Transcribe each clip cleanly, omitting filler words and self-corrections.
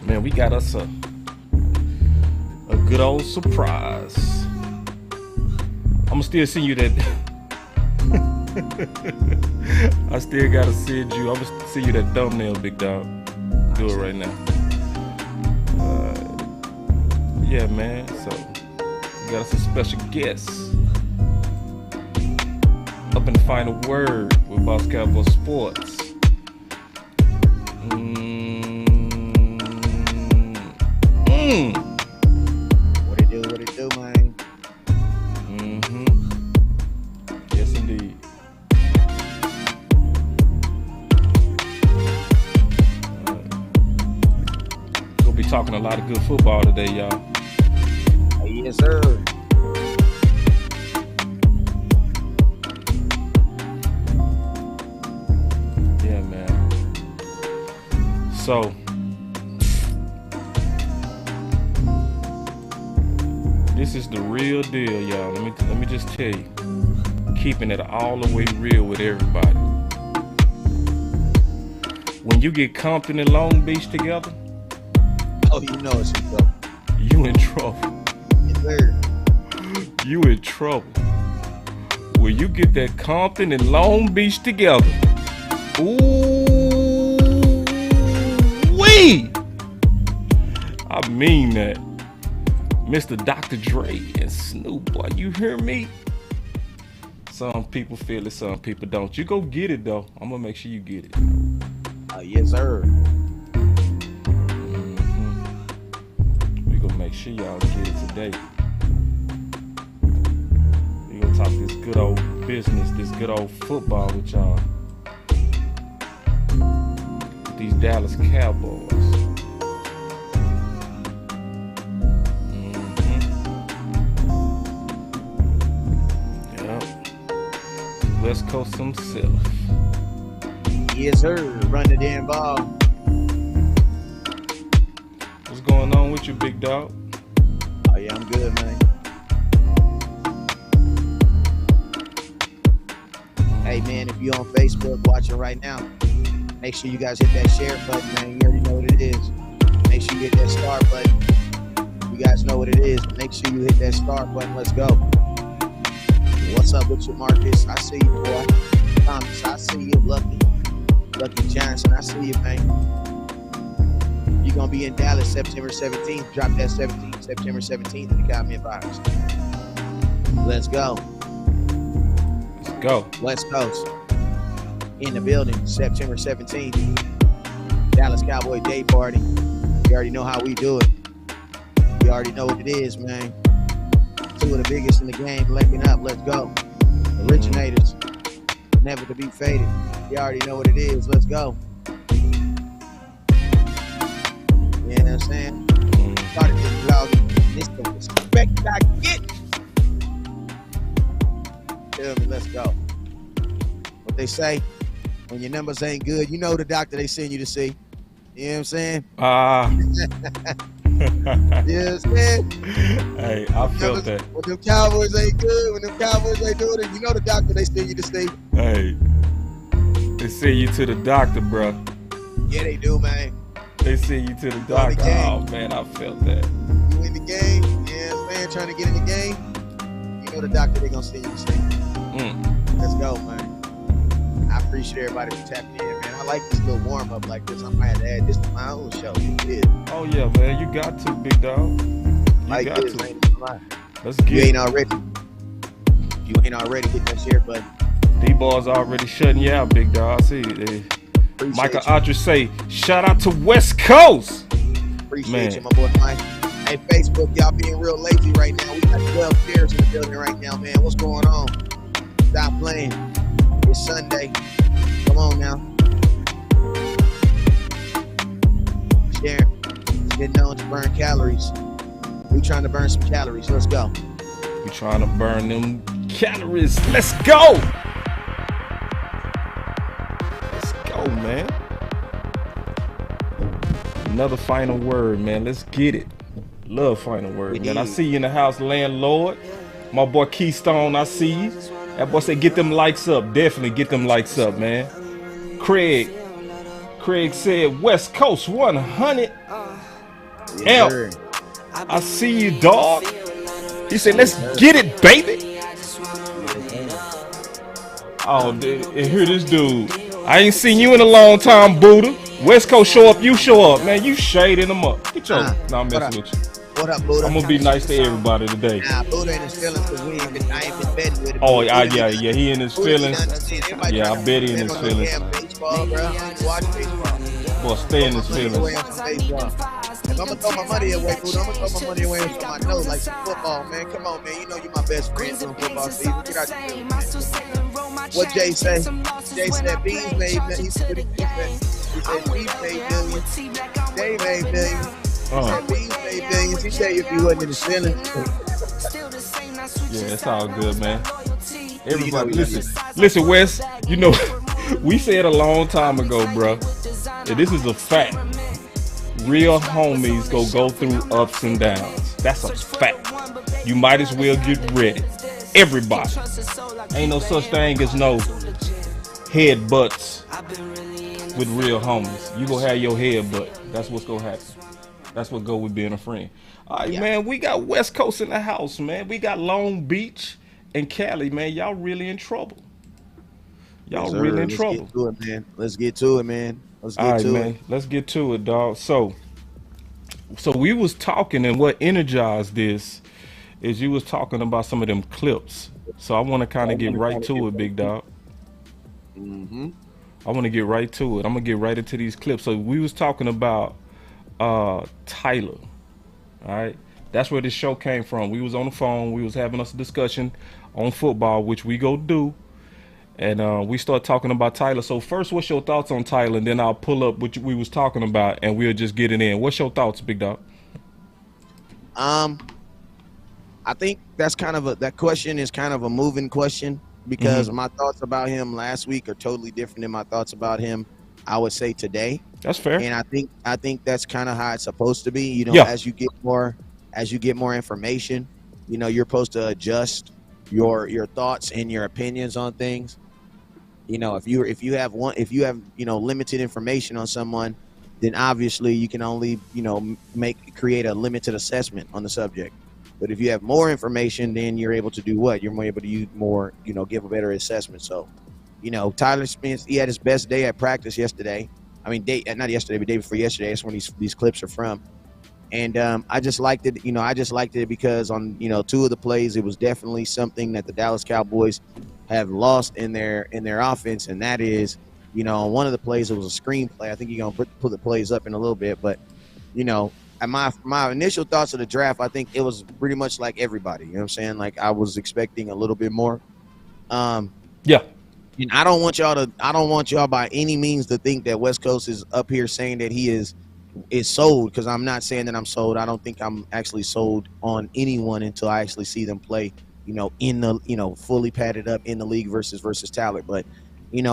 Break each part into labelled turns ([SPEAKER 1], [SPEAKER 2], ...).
[SPEAKER 1] Man, we got us a good old surprise. I'ma still send you that. I still gotta send you. I'm gonna send you that thumbnail, big dog. Do it right now. Yeah, man. So we got us a special guest up in the final word with Boss Cowboy Sports.
[SPEAKER 2] What it do, man?
[SPEAKER 1] Yes, indeed. We'll be talking a lot of good football today, y'all.
[SPEAKER 2] Yes, sir.
[SPEAKER 1] Yeah, man. So, this is the real deal, y'all. Let me just tell you, keeping it all the way real with everybody. When you get Compton and Long Beach together,
[SPEAKER 2] oh, you know it's in trouble.
[SPEAKER 1] you in trouble.
[SPEAKER 2] Yes, sir.
[SPEAKER 1] You in trouble. When you get that Compton and Long Beach together, ooh wee! I mean that. Mr. Dr. Dre and Snoop, boy, you hear me? Some people feel it, some people don't. You go get it though. I'm gonna make sure you get it.
[SPEAKER 2] Yes, sir.
[SPEAKER 1] We gonna make sure y'all get it today. We gonna talk this good old business, this good old football with y'all. With these Dallas Cowboys. West Coast himself.
[SPEAKER 2] Yes, sir. Run the damn ball.
[SPEAKER 1] What's going on with you, big dog?
[SPEAKER 2] Oh, yeah, I'm good, man. Hey, man, if you're on Facebook watching right now, make sure you guys hit that share button, man. You already know what it is. Make sure you hit that star button. You guys know what it is. Make sure you hit that star button. Let's go. What's up with you, Marcus? I see you, boy. Thomas, I see you. Lucky Johnson, I see you, man. You're going to be in Dallas September 17th. Drop that September 17th in the comment box. Let's go.
[SPEAKER 1] Let's go.
[SPEAKER 2] West Coast. In the building, September 17th. Dallas Cowboy Day Party. You already know how we do it. You already know what it is, man. Two of the biggest in the game linking up. Let's go. Originators. Never to be faded. You already know what it is. Let's go. You know what I'm saying? Started this vlog. This the respect I get. Tell me, let's go. What they say, when your numbers ain't good, you know the doctor they send you to see. You know what I'm saying?
[SPEAKER 1] You know
[SPEAKER 2] what I'm saying?
[SPEAKER 1] Hey, I felt that.
[SPEAKER 2] When them Cowboys ain't good, when them Cowboys ain't doing it, you know the doctor they send you to see.
[SPEAKER 1] Hey, they send you to the doctor, bro.
[SPEAKER 2] Yeah, they do, man.
[SPEAKER 1] They send you to the doctor. Oh, man, I felt that.
[SPEAKER 2] You in the game, yeah, man, trying to get in the game, you know the doctor they gonna send you to see. Let's go, man. I appreciate everybody for tapping in, man. I like this little warm up like this. I might have to add this to my own show.
[SPEAKER 1] Oh yeah, man, you got to, big dog. You
[SPEAKER 2] like
[SPEAKER 1] got
[SPEAKER 2] this,
[SPEAKER 1] to.
[SPEAKER 2] man.
[SPEAKER 1] Let's get
[SPEAKER 2] you ain't already. You ain't already hit that share button.
[SPEAKER 1] D-Ball's already shutting you out, big dog. I see it. Michael Audrey say, shout out to West Coast.
[SPEAKER 2] Appreciate you, my boy Mike. Hey, Facebook, y'all being real lazy right now. We got 12 shares in the building right now, man. What's going on? Stop playing. It's Sunday. Come on now. Sharing. It's getting known to burn calories. We trying to burn some calories. Let's go.
[SPEAKER 1] We trying to burn them calories. Let's go. Let's go, man. Another final word, man. Let's get it. Love final word, man. I see you in the house, landlord. My boy Keystone, I see you. That boy said, get them likes up. Definitely get them likes up, man. Craig said, West Coast 100.
[SPEAKER 2] Yes,
[SPEAKER 1] Help.
[SPEAKER 2] sir.
[SPEAKER 1] I see you, dog. He said, let's
[SPEAKER 2] Yes, sir.
[SPEAKER 1] get it, baby.
[SPEAKER 2] Yes, sir.
[SPEAKER 1] Oh, and here this dude. I ain't seen you in a long time, Buddha. West Coast show up, you show up. Man, you shading them up. Get your... Nah, I'm
[SPEAKER 2] What up?
[SPEAKER 1] messing with you.
[SPEAKER 2] What up, Buddha?
[SPEAKER 1] I'm gonna be nice to everybody today.
[SPEAKER 2] Nah, Buddha in his feelings because I ain't been betting with him.
[SPEAKER 1] Oh,
[SPEAKER 2] Buddha
[SPEAKER 1] yeah, he in his
[SPEAKER 2] Buddha
[SPEAKER 1] feelings.
[SPEAKER 2] Everybody
[SPEAKER 1] Yeah, I bet he in his
[SPEAKER 2] on
[SPEAKER 1] feelings.
[SPEAKER 2] damn baseball, bro. I don't watch baseball.
[SPEAKER 1] Boy, stay in his
[SPEAKER 2] Away
[SPEAKER 1] feelings.
[SPEAKER 2] on some baseball. If I'm gonna throw my money away, Buddha, I'm gonna throw my money away on some I know, like some football, man. Come on, man. You know you my best friend from football season. Get out there, man. What Jay say? Jay said Beans made millions. He said Beans made millions. They made millions. He said Beans made millions. He said if he wasn't in his feelings.
[SPEAKER 1] Yeah, it's all good, man. Everybody, listen, Wes. You know, we said a long time ago, bro, that this is a fact. Real homies go through ups and downs. That's a fact. You might as well get ready. Everybody. Ain't no such thing as no headbutts with real homies. You gonna have your headbutt. That's what's gonna happen. That's what go with being a friend. All right, man. We got West Coast in the house, man. We got Long Beach and Cali, man. Y'all really in trouble. Y'all really in trouble.
[SPEAKER 2] Let's get to it, man. Let's
[SPEAKER 1] All
[SPEAKER 2] get
[SPEAKER 1] right,
[SPEAKER 2] to
[SPEAKER 1] man.
[SPEAKER 2] it.
[SPEAKER 1] Let's get to it, dog. So we was talking, and what energized this is you was talking about some of them clips. So I want to kind of get right to it, big dog.
[SPEAKER 2] Mm-hmm.
[SPEAKER 1] I want to get right to it. I'm gonna get right into these clips. So we was talking about Tyler. All right, that's where this show came from. We was on the phone. We was having us a discussion on football, which we go do, and we start talking about Tyler. So first, what's your thoughts on Tyler? And then I'll pull up what we was talking about, and we'll just get it in. What's your thoughts, big dog?
[SPEAKER 2] I think that question is kind of a moving question because my thoughts about him last week are totally different than my thoughts about him, I would say, today.
[SPEAKER 1] That's fair.
[SPEAKER 2] And I think that's kind of how it's supposed to be. You know,
[SPEAKER 1] Yeah.
[SPEAKER 2] as you get more information, you know, you're supposed to adjust your thoughts and your opinions on things. You know, if you have limited information on someone, then obviously you can only, create a limited assessment on the subject. But if you have more information, then you're able to do what? You're able to use more, give a better assessment. So, Tyler Smith, he had his best day at practice yesterday. I mean, not yesterday, but day before yesterday. That's when these clips are from. And I just liked it. I just liked it because on, two of the plays, it was definitely something that the Dallas Cowboys have lost in their offense. And that is, on one of the plays, it was a screenplay. I think you're going to put the plays up in a little bit. But, and my initial thoughts of the draft, I think it was pretty much like everybody. You know what I'm saying? Like I was expecting a little bit more.
[SPEAKER 1] Yeah.
[SPEAKER 2] And I don't want y'all by any means to think that West Coast is up here saying that he is sold, because I'm not saying that I'm sold. I don't think I'm actually sold on anyone until I actually see them play, in the, fully padded up in the league versus talent. But,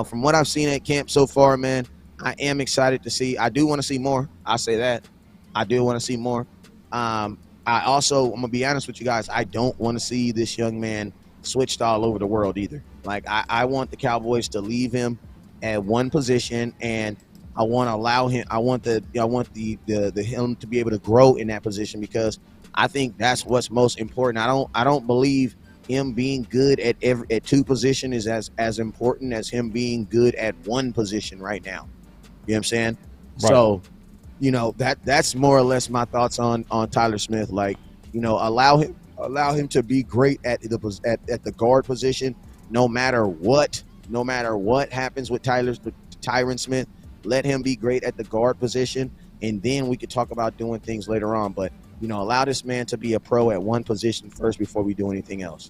[SPEAKER 2] from what I've seen at camp so far, man, I am excited to see. I do want to see more. I'll say that. I do want to see more. I'm going to be honest with you guys. I don't want to see this young man switched all over the world either. Like I want the Cowboys to leave him at one position, and I want to allow him. I want the him to be able to grow in that position, because I think that's what's most important. I don't believe him being good at two positions is as important as him being good at one position right now. You know what I'm saying? Right. So, that's more or less my thoughts on Tyler Smith. Like, allow him to be great at the guard position, no matter what happens with Tyron Smith. Let him be great at the guard position, and then we could talk about doing things later on. But allow this man to be a pro at one position first before we do anything else.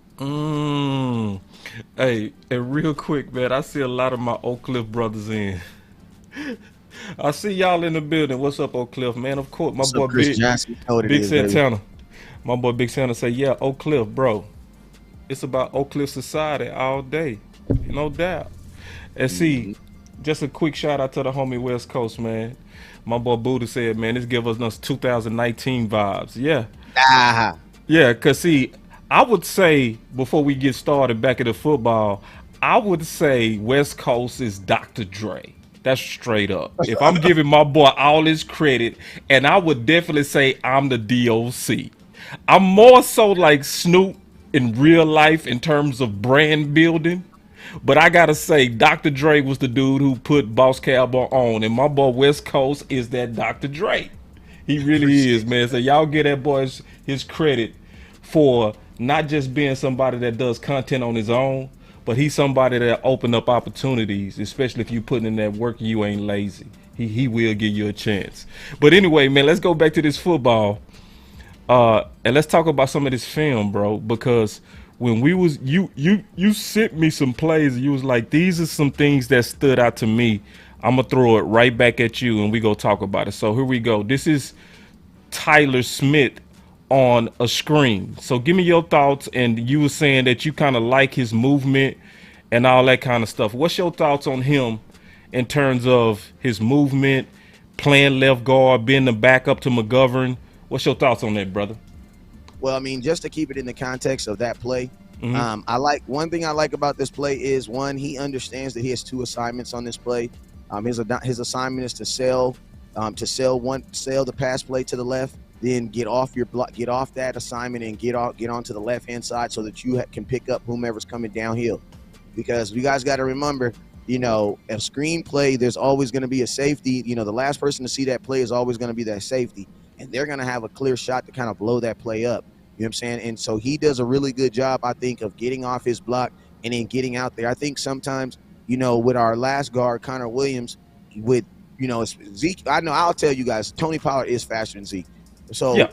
[SPEAKER 1] Hey, and real quick, man, I see a lot of my Oak Cliff brothers in. I see y'all in the building. What's up, Oak Cliff, man? Of course, my boy Big Santana. Baby. My boy Big Santa say, yeah, Oak Cliff, bro. It's about Oak Cliff society all day, no doubt. And see, just a quick shout out to the homie West Coast, man. My boy Buddha said, man, this give us 2019 vibes. Yeah. Yeah, because see, I would say, before we get started back at the football, I would say West Coast is Dr. Dre. That's straight up. If I'm giving my boy all his credit, and I would definitely say I'm the DOC. I'm more so like Snoop in real life in terms of brand building. But I gotta say, Dr. Dre was the dude who put Boss Cowboy on, and my boy West Coast is that Dr. Dre. He really is,
[SPEAKER 2] Appreciate
[SPEAKER 1] man. So y'all get that boy his credit for not just being somebody that does content on his own, but he's somebody that open up opportunities, especially if you putting in that work and you ain't lazy. He will give you a chance. But anyway, man, let's go back to this football. And let's talk about some of this film, bro, because when we was you sent me some plays and you was like, these are some things that stood out to me. I'm gonna throw it right back at you and we go talk about it. So here we go. This is Tyler Smith on a screen. So give me your thoughts. And you were saying that you kind of like his movement and all that kind of stuff. What's your thoughts on him in terms of his movement, playing left guard, being the backup to McGovern? What's your thoughts on that, brother?
[SPEAKER 2] Well, I mean, just to keep it in the context of that play,
[SPEAKER 1] Mm-hmm.
[SPEAKER 2] I like one thing I like about this play is one, he understands that he has two assignments on this play. His assignment is to sell the pass play to the left, then get off your block, get off that assignment, and get onto the left hand side so that you can pick up whomever's coming downhill. Because you guys got to remember, a screenplay, there's always going to be a safety. The last person to see that play is always going to be that safety, and they're going to have a clear shot to kind of blow that play up. You know what I'm saying? And so he does a really good job, I think, of getting off his block and then getting out there. I think sometimes, with our last guard, Connor Williams, with, Zeke, I'll tell you guys, Tony Pollard is faster than Zeke. So,
[SPEAKER 1] Yeah.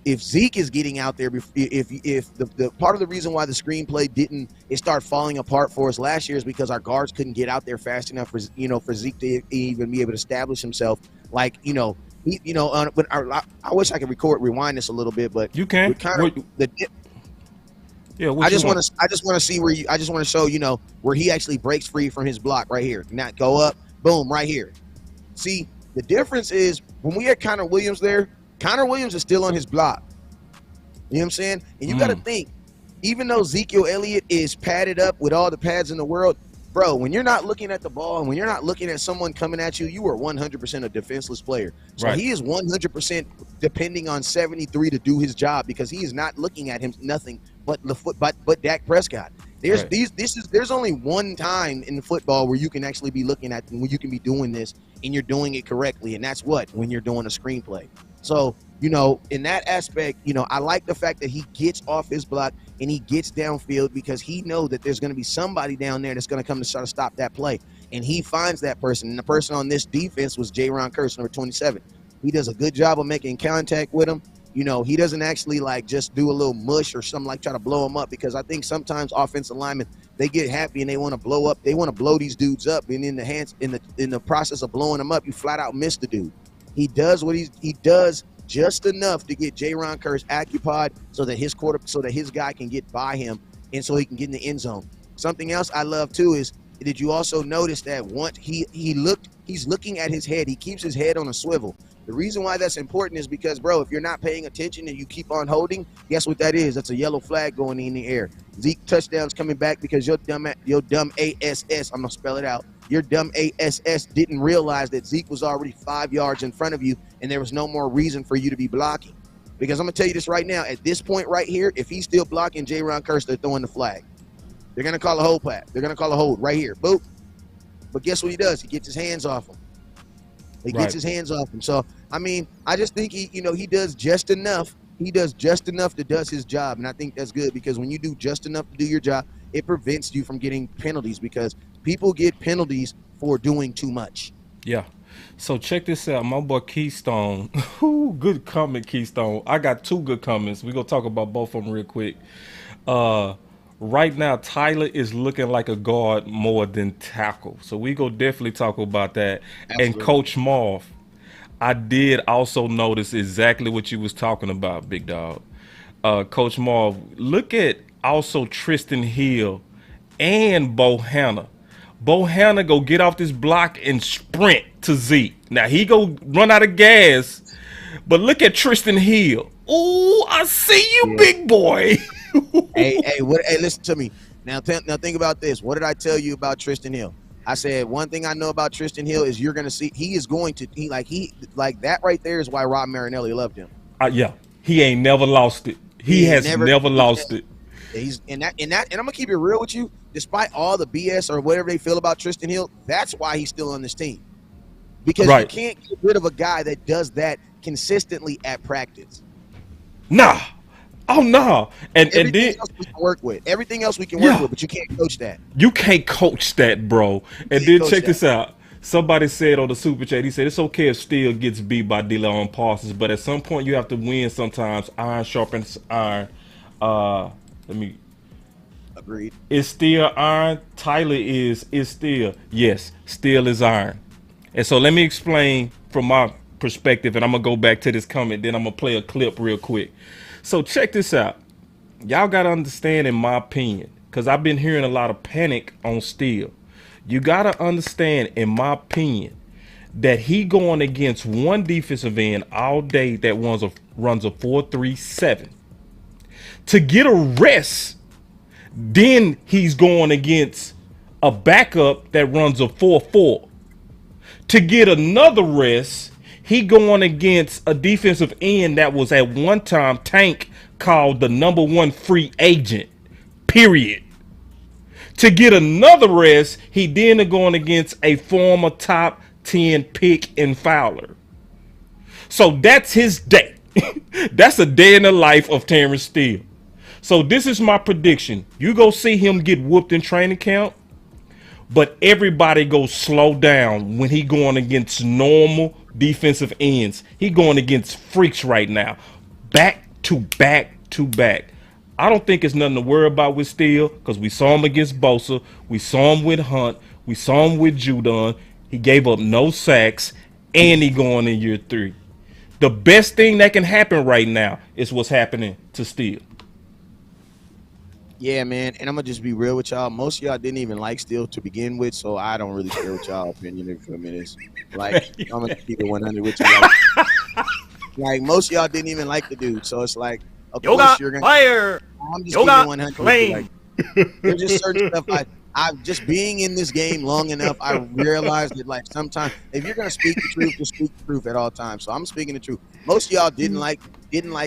[SPEAKER 2] If Zeke is getting out there, if the part of the reason why the screenplay didn't start falling apart for us last year is because our guards couldn't get out there fast enough for Zeke to even be able to establish himself. Like, I wish I could rewind this a little bit, but
[SPEAKER 1] You can.
[SPEAKER 2] I just want to see where I just want to show where he actually breaks free from his block right here. Not go up, boom, right here. See, the difference is when we had Connor Williams there, Connor Williams is still on his block. You know what I'm saying? And you got to think, even though Ezekiel Elliott is padded up with all the pads in the world, bro, when you're not looking at the ball and when you're not looking at someone coming at you, you are 100% a defenseless player. So
[SPEAKER 1] Right.
[SPEAKER 2] he is 100% depending on 73 to do his job because he is not looking at him nothing but Dak Prescott. There's only one time in football where you can actually be looking at when you can be doing this and you're doing it correctly, and that's when you're doing a screenplay. So, in that aspect, I like the fact that he gets off his block and he gets downfield because he knows that there's going to be somebody down there that's going to come to try to stop that play. And he finds that person. And the person on this defense was Jaron Kearse, number 27. He does a good job of making contact with him. He doesn't actually just do a little mush or something like try to blow him up, because I think sometimes offensive linemen, they get happy and they want to blow up. They want to blow these dudes up. And in the process of blowing them up, you flat out miss the dude. He does he does just enough to get Jaron Kearse occupied so that his guy can get by him and so he can get in the end zone. Something else I love too is, did you also notice that once he's looking at his head, he keeps his head on a swivel. The reason why that's important is because, bro, if you're not paying attention and you keep on holding, guess what that is? That's a yellow flag going in the air. Zeke touchdown's coming back because your dumb ASS, I'm gonna spell it out. Your dumb ASS didn't realize that Zeke was already 5 yards in front of you and there was no more reason for you to be blocking. Because I'm going to tell you this right now, at this point right here, if he's still blocking Jaron Kearse, they're throwing the flag. They're going to call a hold pass. They're going to call a hold right here. Boop. But guess what he does? He gets his hands off him. Gets his hands off him. So, I mean, I just think he does just enough. He does just enough to does his job. And I think that's good because when you do just enough to do your job, it prevents you from getting penalties because people get penalties for doing too much.
[SPEAKER 1] Yeah. So check this out. My boy Keystone. Good comment, Keystone. I got two good comments. We're going to talk about both of them real quick. Right now, Tyler is looking like a guard more than tackle. So we go definitely talk about that.
[SPEAKER 2] Absolutely.
[SPEAKER 1] And Coach Marv, I did also notice exactly what you was talking about, big dog. Coach Marv, look at also Tristan Hill and Bohanna. Bohanna go get off this block and sprint to Zeke. Now he go run out of gas, but look at Tristan Hill. Ooh, I see you, big boy.
[SPEAKER 2] Hey, listen to me. Now think about this. What did I tell you about Tristan Hill? I said one thing I know about Tristan Hill is you're gonna see he like that right there is why Rob Marinelli loved him.
[SPEAKER 1] Yeah, he ain't never lost it. He has never lost it.
[SPEAKER 2] He's and I'm gonna keep it real with you. Despite all the BS or whatever they feel about Tristan Hill, that's why he's still on this team. Because you can't get rid of a guy that does that consistently at practice.
[SPEAKER 1] Nah. Oh no. And
[SPEAKER 2] everything else we can work with. Everything else we can work with, but you can't coach that.
[SPEAKER 1] You can't coach that, bro. And then check this out. Somebody said on the super chat, he said it's okay if Steele gets beat by DeLon Parsons, but at some point you have to win sometimes. Iron sharpens iron.
[SPEAKER 2] Agreed.
[SPEAKER 1] Is Steele iron? Tyler is Steele. Yes, Steele is iron. And so let me explain from my perspective, and I'm going to go back to this comment, then I'm going to play a clip real quick. So check this out. Y'all got to understand, in my opinion, because I've been hearing a lot of panic on Steele. You got to understand, in my opinion, that he going against one defensive end all day that runs a 4-3-7. To get a rest, then he's going against a backup that runs a 4-4. To get another rest, he going against a defensive end that was at one time Tank called the #1 free agent, period. To get another rest, he then going against a former top 10 pick in Fowler. So that's his day. That's a day in the life of Terrance Steele. So this is my prediction. You go see him get whooped in training camp, but everybody go slow down when he going against normal defensive ends. He going against freaks right now. Back to back to back. I don't think it's nothing to worry about with Steele, because we saw him against Bosa. We saw him with Hunt. We saw him with Judon. He gave up no sacks, and he going in year 3. The best thing that can happen right now is what's happening to Steele.
[SPEAKER 2] Yeah, man, and I'm gonna just be real with y'all. Most of y'all didn't even like Steele to begin with, so I don't really care what y'all opinion is for a minute. Like, I'm gonna keep it 100 with you. Like most of y'all didn't even like the dude, so it's like, of course you're gonna fire. I'm just keeping 100. Like, there's just certain stuff. I'm just being in this game long enough. I realized that, like, sometimes if you're gonna speak the truth, just speak the truth at all times. So I'm speaking the truth. Most of y'all didn't like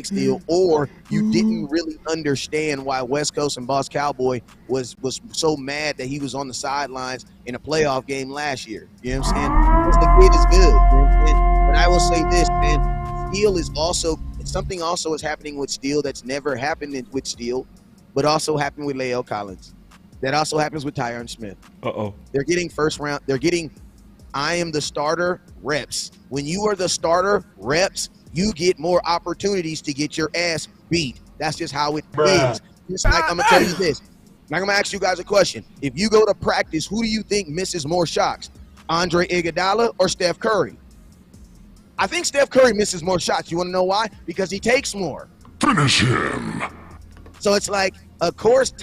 [SPEAKER 2] Steele, or you didn't really understand why West Coast and Boss Cowboy was so mad that he was on the sidelines in a playoff game last year. You know what I'm saying? Because the kid is good. You know what I'm saying? But I will say this, man. Steele is also something. Also is happening with Steele that's never happened with Steele, but also happened with La'el Collins. That also happens with Tyron Smith. They're getting first round. They're getting I am the starter reps. When you are the starter reps, you get more opportunities to get your ass beat. That's just how it is. Just like I'm going to tell you this. I'm going to ask you guys a question. If you go to practice, who do you think misses more shots? Andre Iguodala or Steph Curry? I think Steph Curry misses more shots. You want to know why? Because he takes more.
[SPEAKER 3] Finish him.
[SPEAKER 2] So it's like, of course,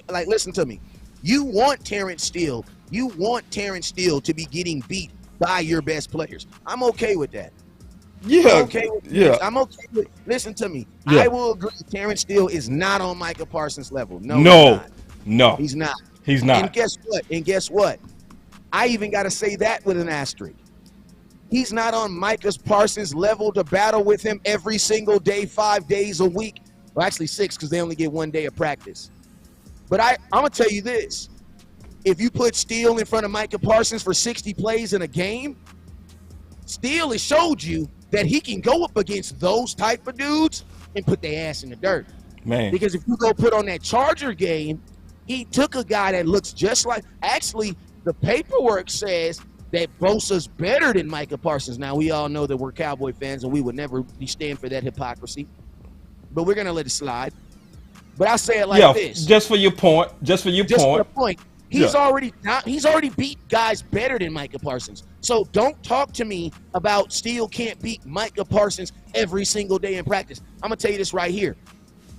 [SPEAKER 2] like, listen to me. You want Terrance Steele. You want Terrance Steele to be getting beat by your best players. I'm okay with that.
[SPEAKER 1] Yeah.
[SPEAKER 2] I'm okay with this. I'm okay with. Listen to me. Yeah. I will agree. Terrance Steele is not on Micah Parsons' level. No, he's not.
[SPEAKER 1] He's not.
[SPEAKER 2] And guess what? I even got to say that with an asterisk. He's not on Micah Parsons' level to battle with him every single day, 5 days a week. Well, actually 6, because they only get 1 day of practice. But I'm going to tell you this. If you put Steele in front of Micah Parsons for 60 plays in a game, Steele has showed you that he can go up against those type of dudes and put their ass in the dirt.
[SPEAKER 1] Man.
[SPEAKER 2] Because if you go put on that Charger game, he took a guy that looks just like – actually, the paperwork says that Bosa's better than Micah Parsons. Now, we all know that we're Cowboy fans, and we would never stand for that hypocrisy. But we're going to let it slide. But I'll say it like this.
[SPEAKER 1] Just for your point. Just for the
[SPEAKER 2] point. He's already beat guys better than Micah Parsons. So don't talk to me about Steele can't beat Micah Parsons every single day in practice. I'm going to tell you this right here.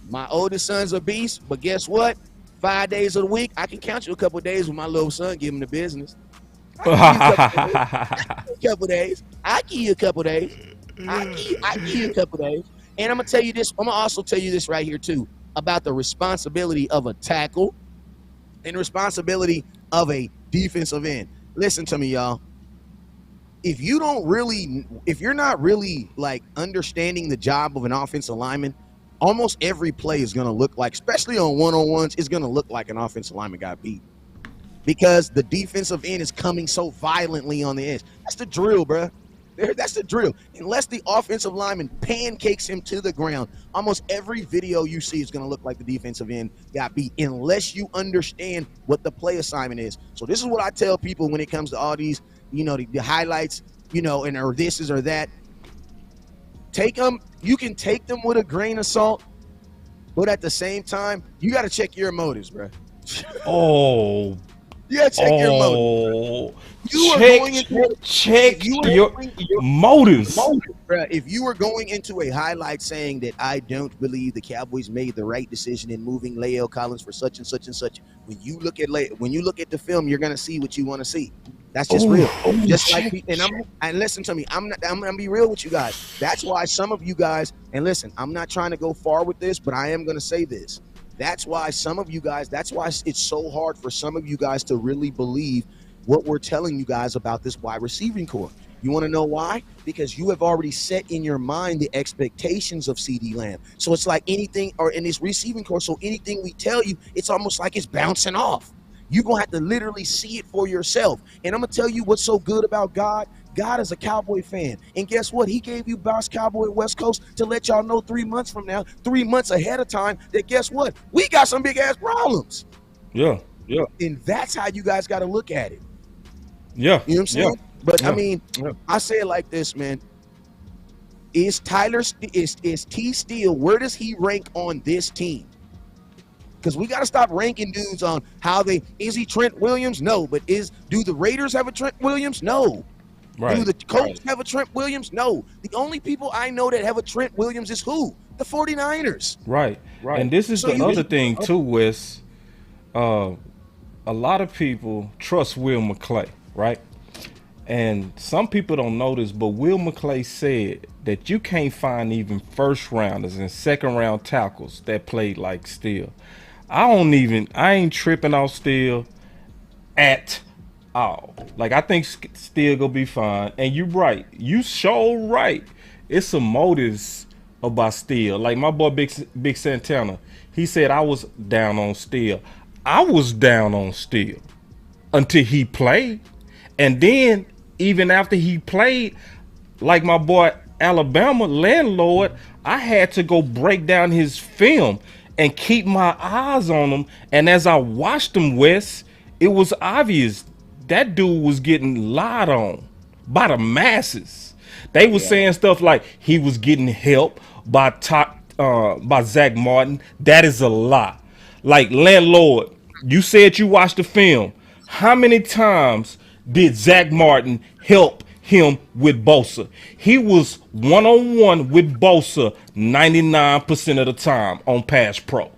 [SPEAKER 2] My oldest son's a beast, but guess what? 5 days of the week, I can count you a couple of days with my little son, give him the business. I give you a couple days. I give you a couple days. I give you a couple days. And I'm going to tell you this. I'm going to also tell you this right here, too, about the responsibility of a tackle and responsibility of a defensive end. Listen to me, y'all. If you're not really like understanding the job of an offensive lineman, almost every play is going to look like, especially on one-on-ones, it's going to look like an offensive lineman got beat because the defensive end is coming so violently on the edge. That's the drill, bro. That's the drill. Unless the offensive lineman pancakes him to the ground, almost every video you see is going to look like the defensive end got beat unless you understand what the play assignment is. So this is what I tell people when it comes to all these, the highlights, and or this is or that. Take them. You can take them with a grain of salt, but at the same time, you got to check your motives, bro.
[SPEAKER 1] Oh.
[SPEAKER 2] You got to check your motives.
[SPEAKER 1] Check your motives.
[SPEAKER 2] If you were going into a highlight saying that I don't believe the Cowboys made the right decision in moving Lael Collins for such and such and such, when you look at the film, you're gonna see what you want to see. That's just real. And listen to me. I'm gonna be real with you guys. That's why some of you guys, and listen, I'm not trying to go far with this, but I am gonna say this. That's why it's so hard for some of you guys to really believe what we're telling you guys about this wide receiving core. You want to know why? Because you have already set in your mind the expectations of CeeDee Lamb. So it's like anything, or in this receiving core, so anything we tell you, it's almost like it's bouncing off. You're going to have to literally see it for yourself. And I'm going to tell you what's so good about God. God is a Cowboy fan. And guess what? He gave you Boss Cowboy West Coast to let y'all know 3 months from now, 3 months ahead of time, that guess what? We got some big-ass problems.
[SPEAKER 1] Yeah.
[SPEAKER 2] And that's how you guys got to look at it.
[SPEAKER 1] Yeah.
[SPEAKER 2] You know what I'm saying? But I say it like this, man. Is T Steele, where does he rank on this team? Because we got to stop ranking dudes on is he Trent Williams? No. But do the Raiders have a Trent Williams? No. Right. Do the Colts have a Trent Williams? No. The only people I know that have a Trent Williams is who? The 49ers.
[SPEAKER 1] Right. And this is the other thing too, Wes. A lot of people trust Will McClay, right? And some people don't know this, but Will McClay said that you can't find even first rounders and second round tackles that played like Steele. I ain't tripping off Steele at all. Like, I think Steele gonna be fine. And you right. You sure right. It's some motives about Steele. Like my boy Big Santana, he said I was down on Steele. I was down on Steele until he played. And then even after he played, like my boy Alabama landlord, I had to go break down his film and keep my eyes on him. And as I watched him, Wes, it was obvious that dude was getting lied on by the masses. They was saying stuff like he was getting help by Zach Martin. That is a lie. Like, landlord, you said you watched the film. How many times did Zach Martin help him with Bosa? He was one-on-one with Bosa 99% of the time on Pass Pro.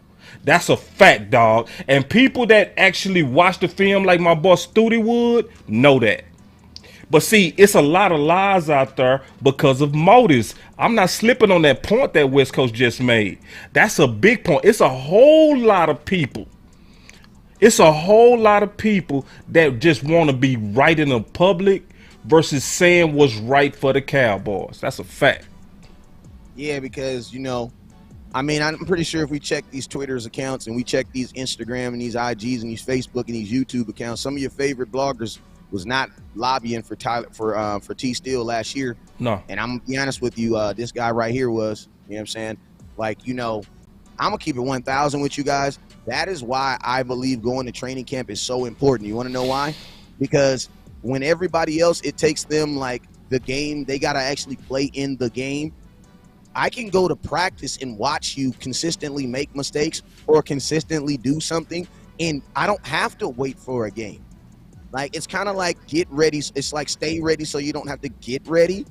[SPEAKER 1] That's a fact, dog. And people that actually watch the film like my boy Studi would know that. But see, it's a lot of lies out there because of motives. I'm not slipping on that point that West Coast just made. That's a big point. It's a whole lot of people. It's a whole lot of people that just want to be right in the public versus saying what's right for the Cowboys. That's a fact.
[SPEAKER 2] Yeah, because, I'm pretty sure if we check these Twitter's accounts and we check these Instagram and these IGs and these Facebook and these YouTube accounts, some of your favorite bloggers was not lobbying for T Steele last year.
[SPEAKER 1] No.
[SPEAKER 2] And I'm gonna be honest with you, this guy right here was, you know what I'm saying? Like, I'm gonna keep it 1,000 with you guys. That is why I believe going to training camp is so important. You want to know why? Because when everybody else, it takes them like the game, they got to actually play in the game. I can go to practice and watch you consistently make mistakes or consistently do something, and I don't have to wait for a game. Like, it's kind of like get ready. It's like stay ready so you don't have to get ready. You know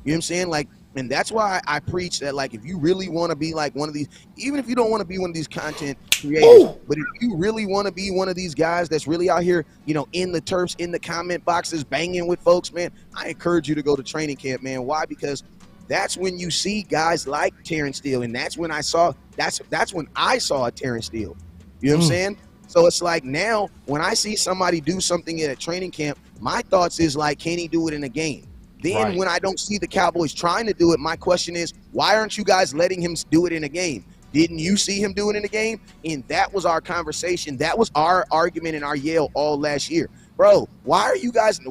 [SPEAKER 2] what I'm saying? Like, and that's why I preach that, like, if you really want to be like one of these, even if you don't want to be one of these content creators, but if you really want to be one of these guys that's really out here, in the turfs, in the comment boxes, banging with folks, man, I encourage you to go to training camp, man. Why? Because that's when you see guys like Terrance Steele, and that's when I saw a Terrance Steele. You know what I'm saying? So it's like now when I see somebody do something at a training camp, my thoughts is like, can he do it in a game? Then when I don't see the Cowboys trying to do it, my question is, why aren't you guys letting him do it in a game? Didn't you see him do it in a game? And that was our conversation. That was our argument and our yell all last year. Bro, why are you guys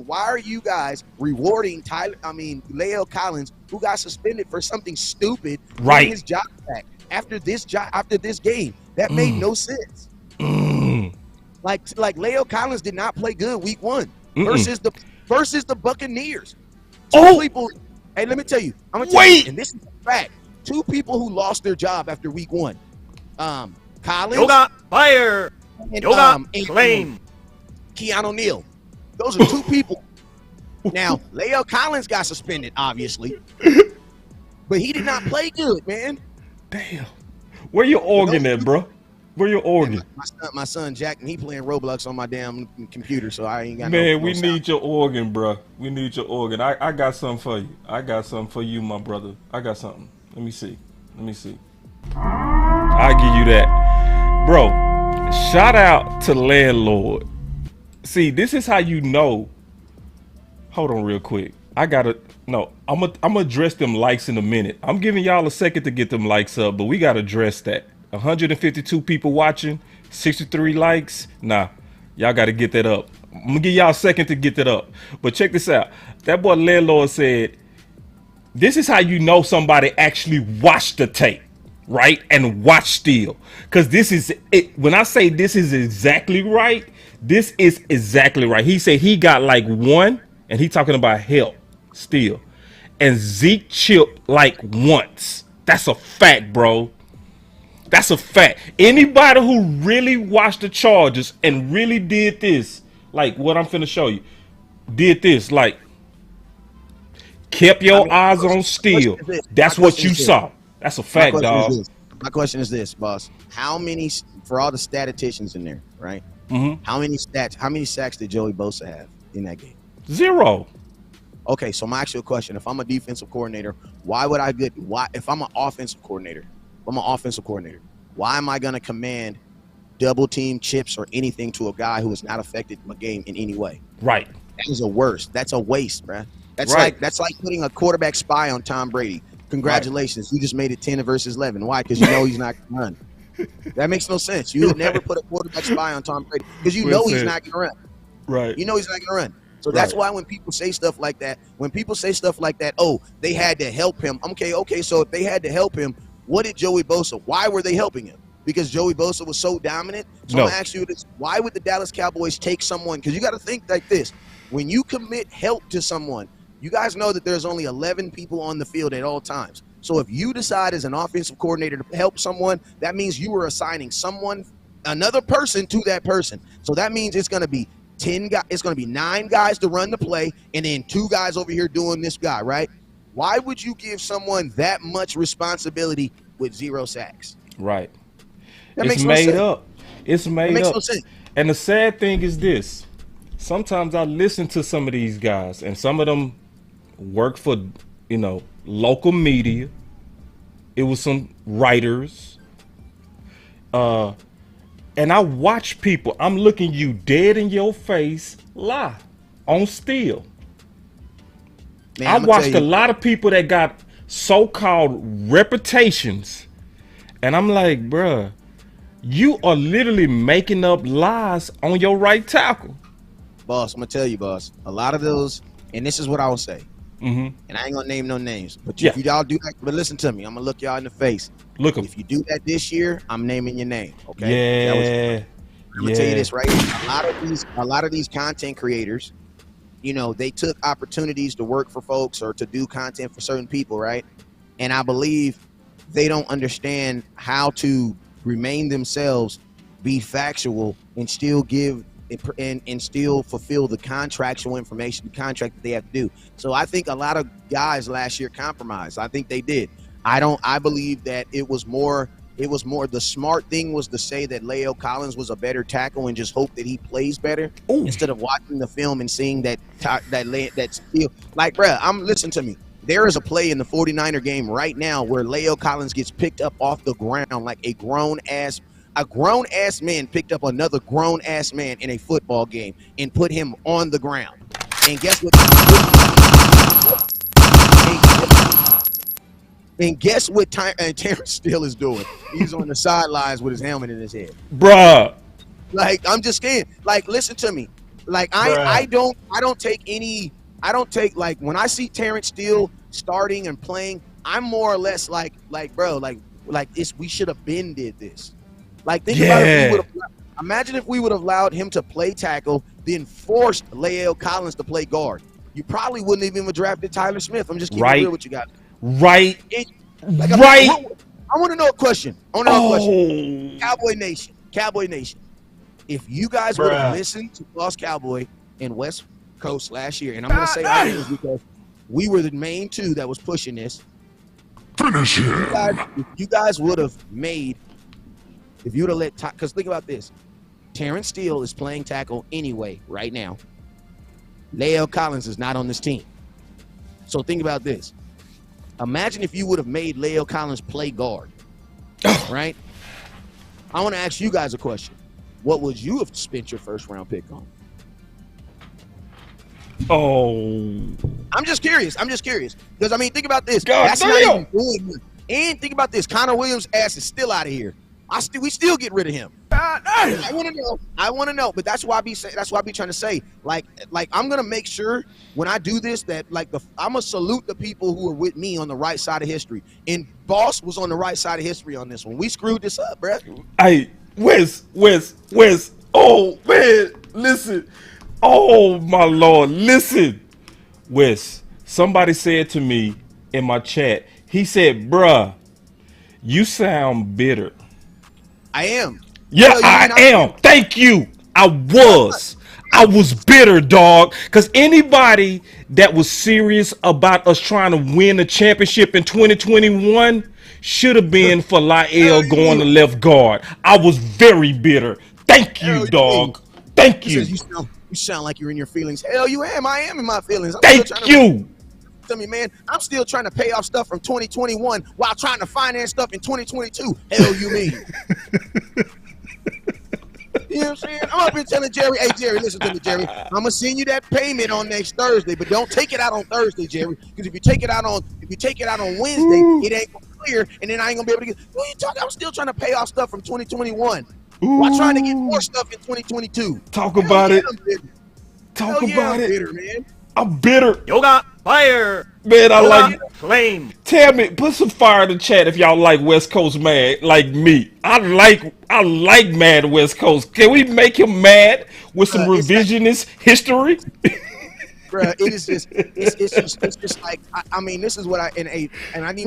[SPEAKER 2] rewarding La'el Collins, who got suspended for something stupid, getting his job back after this game? That made no sense. Like La'el Collins did not play good week 1 versus the Buccaneers. People, hey, let me tell you. I'm gonna tell you, and this is a fact. 2 people who lost their job after week 1. Collins.
[SPEAKER 3] Yoga fire.
[SPEAKER 2] And,
[SPEAKER 3] Yoga claim.
[SPEAKER 2] Keanu Neal. Those are 2 people. Now, La'el Collins got suspended, obviously. But he did not play good, man.
[SPEAKER 1] Damn. Where your organ at, bro? Where your organ?
[SPEAKER 2] My son Jack, and he playing Roblox on my damn computer, so I ain't got
[SPEAKER 1] Man, we need your organ, bro. We need your organ. I got something for you. I got something for you, my brother. I got something. Let me see. I'll give you that. Bro, shout out to Landlord. See, this is how you know. Hold on real quick. I'm gonna address them likes in a minute. I'm giving y'all a second to get them likes up, but we gotta address that. 152 people watching, 63 likes. Nah, y'all gotta get that up. I'm gonna give y'all a second to get that up. But check this out. That boy Landlord said, this is how you know somebody actually watched the tape, right? And watched Steele. Because this is it. When I say this is exactly right, this is exactly right. He said he got like 1, and he talking about help Steele. And Zeke chipped like once. That's a fact, bro. That's a fact. Anybody who really watched the Chargers and really did this, like what I'm finna show you, did this, like, kept your eyes on Steele. That's what you saw. That's a fact, dog.
[SPEAKER 2] My question is this, boss. How many, for all the statisticians in there, right? How many sacks did Joey Bosa have in that game?
[SPEAKER 1] 0.
[SPEAKER 2] Okay, so my actual question, if I'm a defensive coordinator, if I'm an offensive coordinator, why am I going to command double team chips or anything to a guy who has not affected my game in any way?
[SPEAKER 1] Right.
[SPEAKER 2] That is a worst. That's a waste, bruh. That's like putting a quarterback spy on Tom Brady. Congratulations, you just made it 10 versus 11. Why? Because you know he's not going to run. That makes no sense. You would never put a quarterback spy on Tom Brady because you know he's not going to run.
[SPEAKER 1] Right.
[SPEAKER 2] You know he's not going to run. So that's why when people say stuff like that, oh, they had to help him. Okay. So if they had to help him, what did Joey Bosa? Why were they helping him? Because Joey Bosa was so dominant? So I'm going to ask you this. Why would the Dallas Cowboys take someone? Because you got to think like this. When you commit help to someone, you guys know that there's only 11 people on the field at all times. So if you decide as an offensive coordinator to help someone, that means you are assigning another person to that person. So that means it's going to be 10 guys. It's going to be 9 guys to run the play, and then 2 guys over here doing this guy, right? Why would you give someone that much responsibility with 0 sacks?
[SPEAKER 1] Right.
[SPEAKER 2] It's made
[SPEAKER 1] up. It's made up.
[SPEAKER 2] It makes no sense.
[SPEAKER 1] And the sad thing is this. Sometimes I listen to some of these guys, and some of them work for, local media. It was some writers. And I watch people. I'm looking you dead in your face lie on Steele. Man, I watched a lot of people that got so-called reputations. And I'm like, bruh, you are literally making up lies on your right tackle.
[SPEAKER 2] Boss, I'm going to tell you, boss, a lot of those, and this is what I will say,
[SPEAKER 1] and
[SPEAKER 2] I ain't going to name no names, but if y'all do that, but listen to me, I'm going to look y'all in the face.
[SPEAKER 1] Look em.
[SPEAKER 2] If you do that this year, I'm naming your name, okay? I'm going to tell you this right here. A lot of these content creators, they took opportunities to work for folks or to do content for certain people, right? And I believe they don't understand how to remain themselves, be factual, and still give and still fulfill the contractual information, the contract that they have to do. So I think a lot of guys last year compromised. I think they did. I believe that it was more the smart thing was to say that La'el Collins was a better tackle and just hope that he plays better instead of watching the film and seeing that Steele. Like, bruh, listen to me. There is a play in the 49er game right now where La'el Collins gets picked up off the ground like a grown-ass A grown-ass man picked up another grown-ass man in a football game and put him on the ground. And guess what? And guess what Terrance Steele is doing? He's on the sidelines with his helmet in his head.
[SPEAKER 1] Bruh.
[SPEAKER 2] Like, I'm just saying, like, listen to me. Like, I don't take, like, when I see Terrance Steele starting and playing, I'm more or less like, bro, like this, we should have been did this. Like, think about it. Imagine if we would have allowed him to play tackle, then forced Lael Collins to play guard. You probably wouldn't even have drafted Tyler Smith. I'm just keeping it real with you guys.
[SPEAKER 1] Right.
[SPEAKER 2] I want to know a question. Cowboy Nation. If you guys would have listened to Boss Cowboy in West Coast last year, and I'm going to say our names because we were the main two that was pushing this.
[SPEAKER 4] Finish him.
[SPEAKER 2] If you guys would have made, if you would have let, because think about this. Terrance Steele is playing tackle anyway right now. Lael Collins is not on this team. So think about this. Imagine if you would have made Lael Collins play guard, right? I want to ask you guys a question. What would you have spent your first round pick on? I'm just curious. Because, I mean, think about this. That's not even good. And think about this. Connor Williams' ass is still out of here. We still get rid of him. I want to know. But that's why I be trying to say, like I'm gonna make sure when I do this that I'm gonna salute the people who are with me on the right side of history. And Boss was on the right side of history on this one. We screwed this up, bruh.
[SPEAKER 1] Hey, Wes. Oh man, listen. Oh my Lord, listen. Wes, somebody said to me in my chat, he said, bruh, you sound bitter.
[SPEAKER 2] I am.
[SPEAKER 1] Yeah, I am. Thank you. I was bitter, dog. Because anybody that was serious about us trying to win the championship in 2021 should have been for Lael going to left guard. I was very bitter. Thank you, dog. Thank you.
[SPEAKER 2] You sound like you're in your feelings. Hell, you am. I am in my feelings.
[SPEAKER 1] Thank you.
[SPEAKER 2] Tell me, man, I'm still trying to pay off stuff from 2021 while trying to finance stuff in 2022. Hell, you mean? You know what I'm saying? I'm up here telling Jerry, hey, Jerry, listen to me, Jerry. I'm going to send you that payment on next Thursday, but don't take it out on Thursday, Jerry, because if you take it out on Wednesday, it ain't going to clear, and then I ain't going to be able to get, what are you talking? I'm still trying to pay off stuff from 2021 while trying to get more stuff in 2022.
[SPEAKER 1] Talk about it.
[SPEAKER 2] Talk about it. Bitter, man.
[SPEAKER 1] I'm bitter.
[SPEAKER 3] Yoga fire.
[SPEAKER 1] Man, I like it.
[SPEAKER 3] Flame.
[SPEAKER 1] Tell me, put some fire in the chat if y'all like West Coast mad like me. I like mad West Coast. Can we make him mad with some revisionist history?
[SPEAKER 2] Bruh, it's just like I mean, this is what I need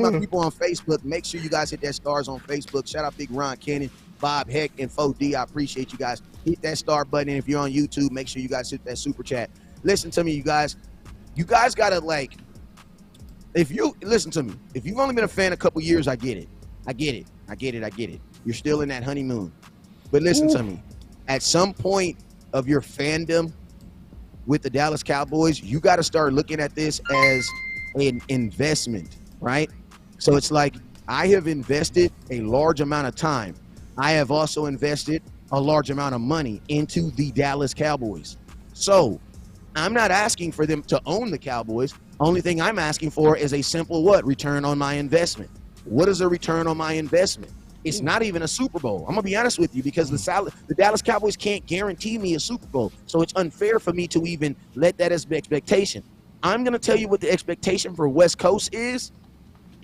[SPEAKER 2] my people on Facebook. Make sure you guys hit that stars on Facebook. Shout out Big Ron Cannon, Bob Heck, and 4D. I appreciate you guys. Hit that star button. And if you're on YouTube, make sure you guys hit that super chat. Listen to me, you guys. You guys gotta if you listen to me, if you've only been a fan a couple years, I get it. You're still in that honeymoon. But listen to me. At some point of your fandom with the Dallas Cowboys, you got to start looking at this as an investment, right? So it's like I have invested a large amount of time. I have also invested a large amount of money into the Dallas Cowboys. So I'm not asking for them to own the Cowboys. Only thing I'm asking for is a simple return on my investment. What is a return on my investment? It's not even a Super Bowl. I'm going to be honest with you because the Dallas Cowboys can't guarantee me a Super Bowl. So it's unfair for me to even let that as an expectation. I'm going to tell you what the expectation for West Coast is,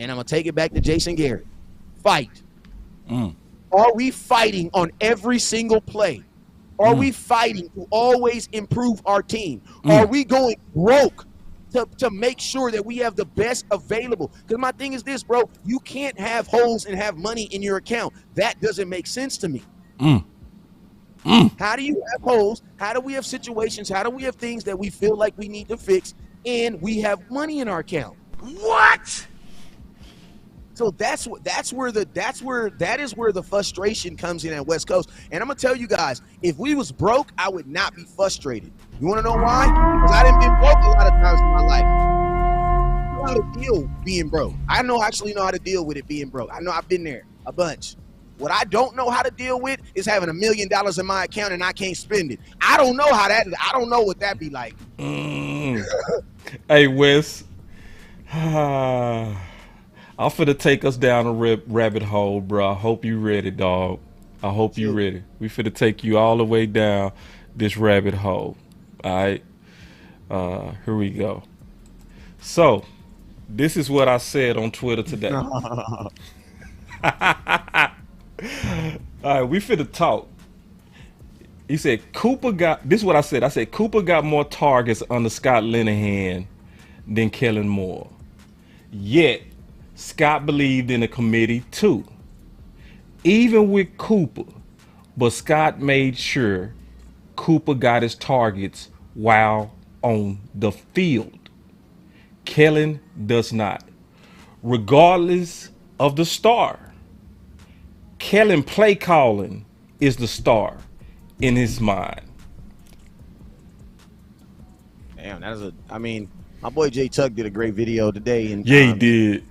[SPEAKER 2] and I'm going to take it back to Jason Garrett. Fight. Are we fighting on every single play? Are we fighting to always improve our team? Are we going broke to make sure that we have the best available? Because my thing is this, bro. You can't have holes and have money in your account. That doesn't make sense to me. How do you have holes? How do we have situations? How do we have things that we feel like we need to fix and we have money in our account?
[SPEAKER 3] What?
[SPEAKER 2] So that is where the frustration comes in at West Coast. And I'm gonna tell you guys, if we was broke, I would not be frustrated. You wanna know why? Because I didn't been broke a lot of times in my life. I know how to deal being broke. I actually know how to deal with it being broke. I know I've been there a bunch. What I don't know how to deal with is having $1 million in my account and I can't spend it. I don't know how that. I don't know what that be like.
[SPEAKER 1] Hey, Wes. I'm finna take us down a rabbit hole, bro. I hope you ready, dog. I hope you ready. We finna take you all the way down this rabbit hole. All right. Here we go. So, this is what I said on Twitter today. All right, we finna talk. He said Cooper got. This is what I said. I said Cooper got more targets under Scott Linehan than Kellen Moore. Yet, Scott believed in the committee too. Even with Cooper, but Scott made sure Cooper got his targets while on the field. Kellen does not. Regardless of the star, Kellen play calling is the star in his mind.
[SPEAKER 2] Damn, I mean, my boy Jay Tuck did a great video today. And
[SPEAKER 1] yeah, he did.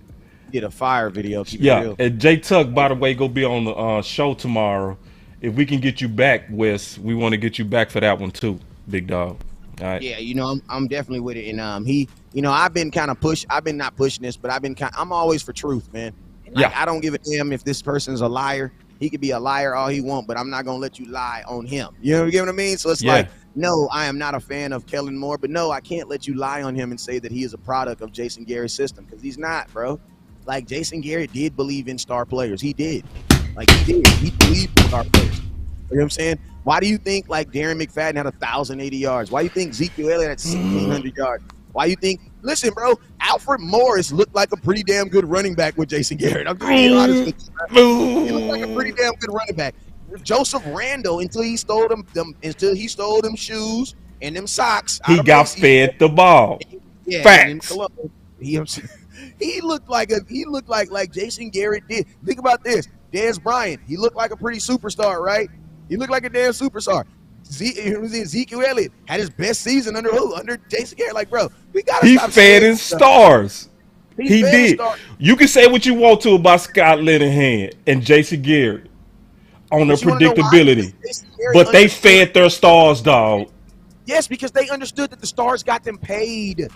[SPEAKER 2] He did a fire video.
[SPEAKER 1] Yeah, and Jay Tuck, by the way, go be on the show tomorrow. If we can get you back, Wes, we want to get you back for that one too, big dog. All right.
[SPEAKER 2] Yeah, you know, I'm definitely with it. And he, you know, I've been not pushing this, but I'm always for truth, man. Like, yeah. I don't give a damn if this person's a liar. He could be a liar all he want, but I'm not gonna let you lie on him. You know what I mean? So it's like, no, I am not a fan of Kellen Moore, but no, I can't let you lie on him and say that he is a product of Jason Garrett's system, because he's not, bro. Like, Jason Garrett did believe in star players. He did. Like, he did. He believed in star players. You know what I'm saying? Why do you think, like, Darren McFadden had 1,080 yards? Why do you think Ezekiel Elliott had 1,600 yards? Why you think, listen, bro, Alfred Morris looked like a pretty damn good running back with Jason Garrett. I'm just being honest with you. He looked like a pretty damn good running back. Joseph Randle, until he stole them shoes and them socks.
[SPEAKER 1] He got fed the ball.
[SPEAKER 2] Yeah,
[SPEAKER 1] facts.
[SPEAKER 2] He looked like Jason Garrett did. Think about this. Dez Bryant, he looked like a pretty superstar, right? He looked like a damn superstar. Ezekiel Elliott had his best season under who? Under Jason Garrett. Like, bro, we gotta stop.
[SPEAKER 1] He fed his stars. He did. You can say what you want to about Scott Linehan and Jason Garrett on their predictability, but they fed their stars, dog.
[SPEAKER 2] Yes, because they understood that the stars got them paid.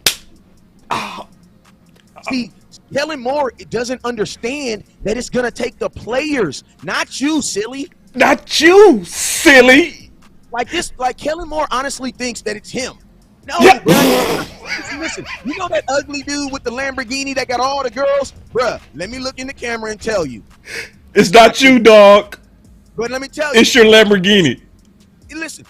[SPEAKER 2] See, Kellen Moore doesn't understand that it's gonna take the players, not you, silly.
[SPEAKER 1] Not you, silly.
[SPEAKER 2] Like this, like Kellen Moore honestly thinks that it's him. No,
[SPEAKER 1] yeah.
[SPEAKER 2] Bruh, listen, you know that ugly dude with the Lamborghini that got all the girls? Bruh, let me look in the camera and tell you.
[SPEAKER 1] It's not you, dog.
[SPEAKER 2] But let me tell you.
[SPEAKER 1] It's your Lamborghini.
[SPEAKER 2] Listen,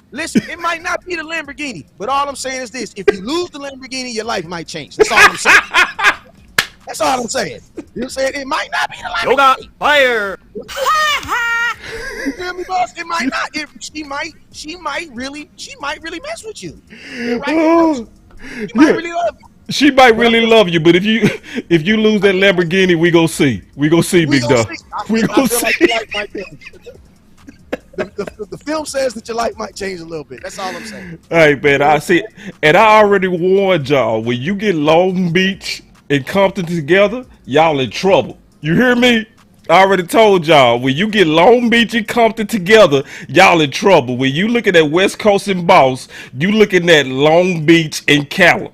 [SPEAKER 2] it might not be the Lamborghini, but all I'm saying is this. If you lose the Lamborghini, your life might change. That's all I'm saying. That's all I'm saying. You know what I'm saying? It might not be the Lamborghini.
[SPEAKER 3] Yoga fire.
[SPEAKER 2] You feel me, boss? It might not. She might really mess with you. Right? She might really love you.
[SPEAKER 1] She might really love you, but if you lose that Lamborghini, we go see. We go see, big dog. We go see.
[SPEAKER 2] Like the film says that your life might change a little bit. That's all I'm saying.
[SPEAKER 1] All right, man. I see, and I already warned y'all. When you get Long Beach and Compton together, y'all in trouble. You hear me? I already told y'all, when you get Long Beach and Compton together, y'all in trouble. When you looking at West Coast and Boss, you looking at Long Beach and Callum.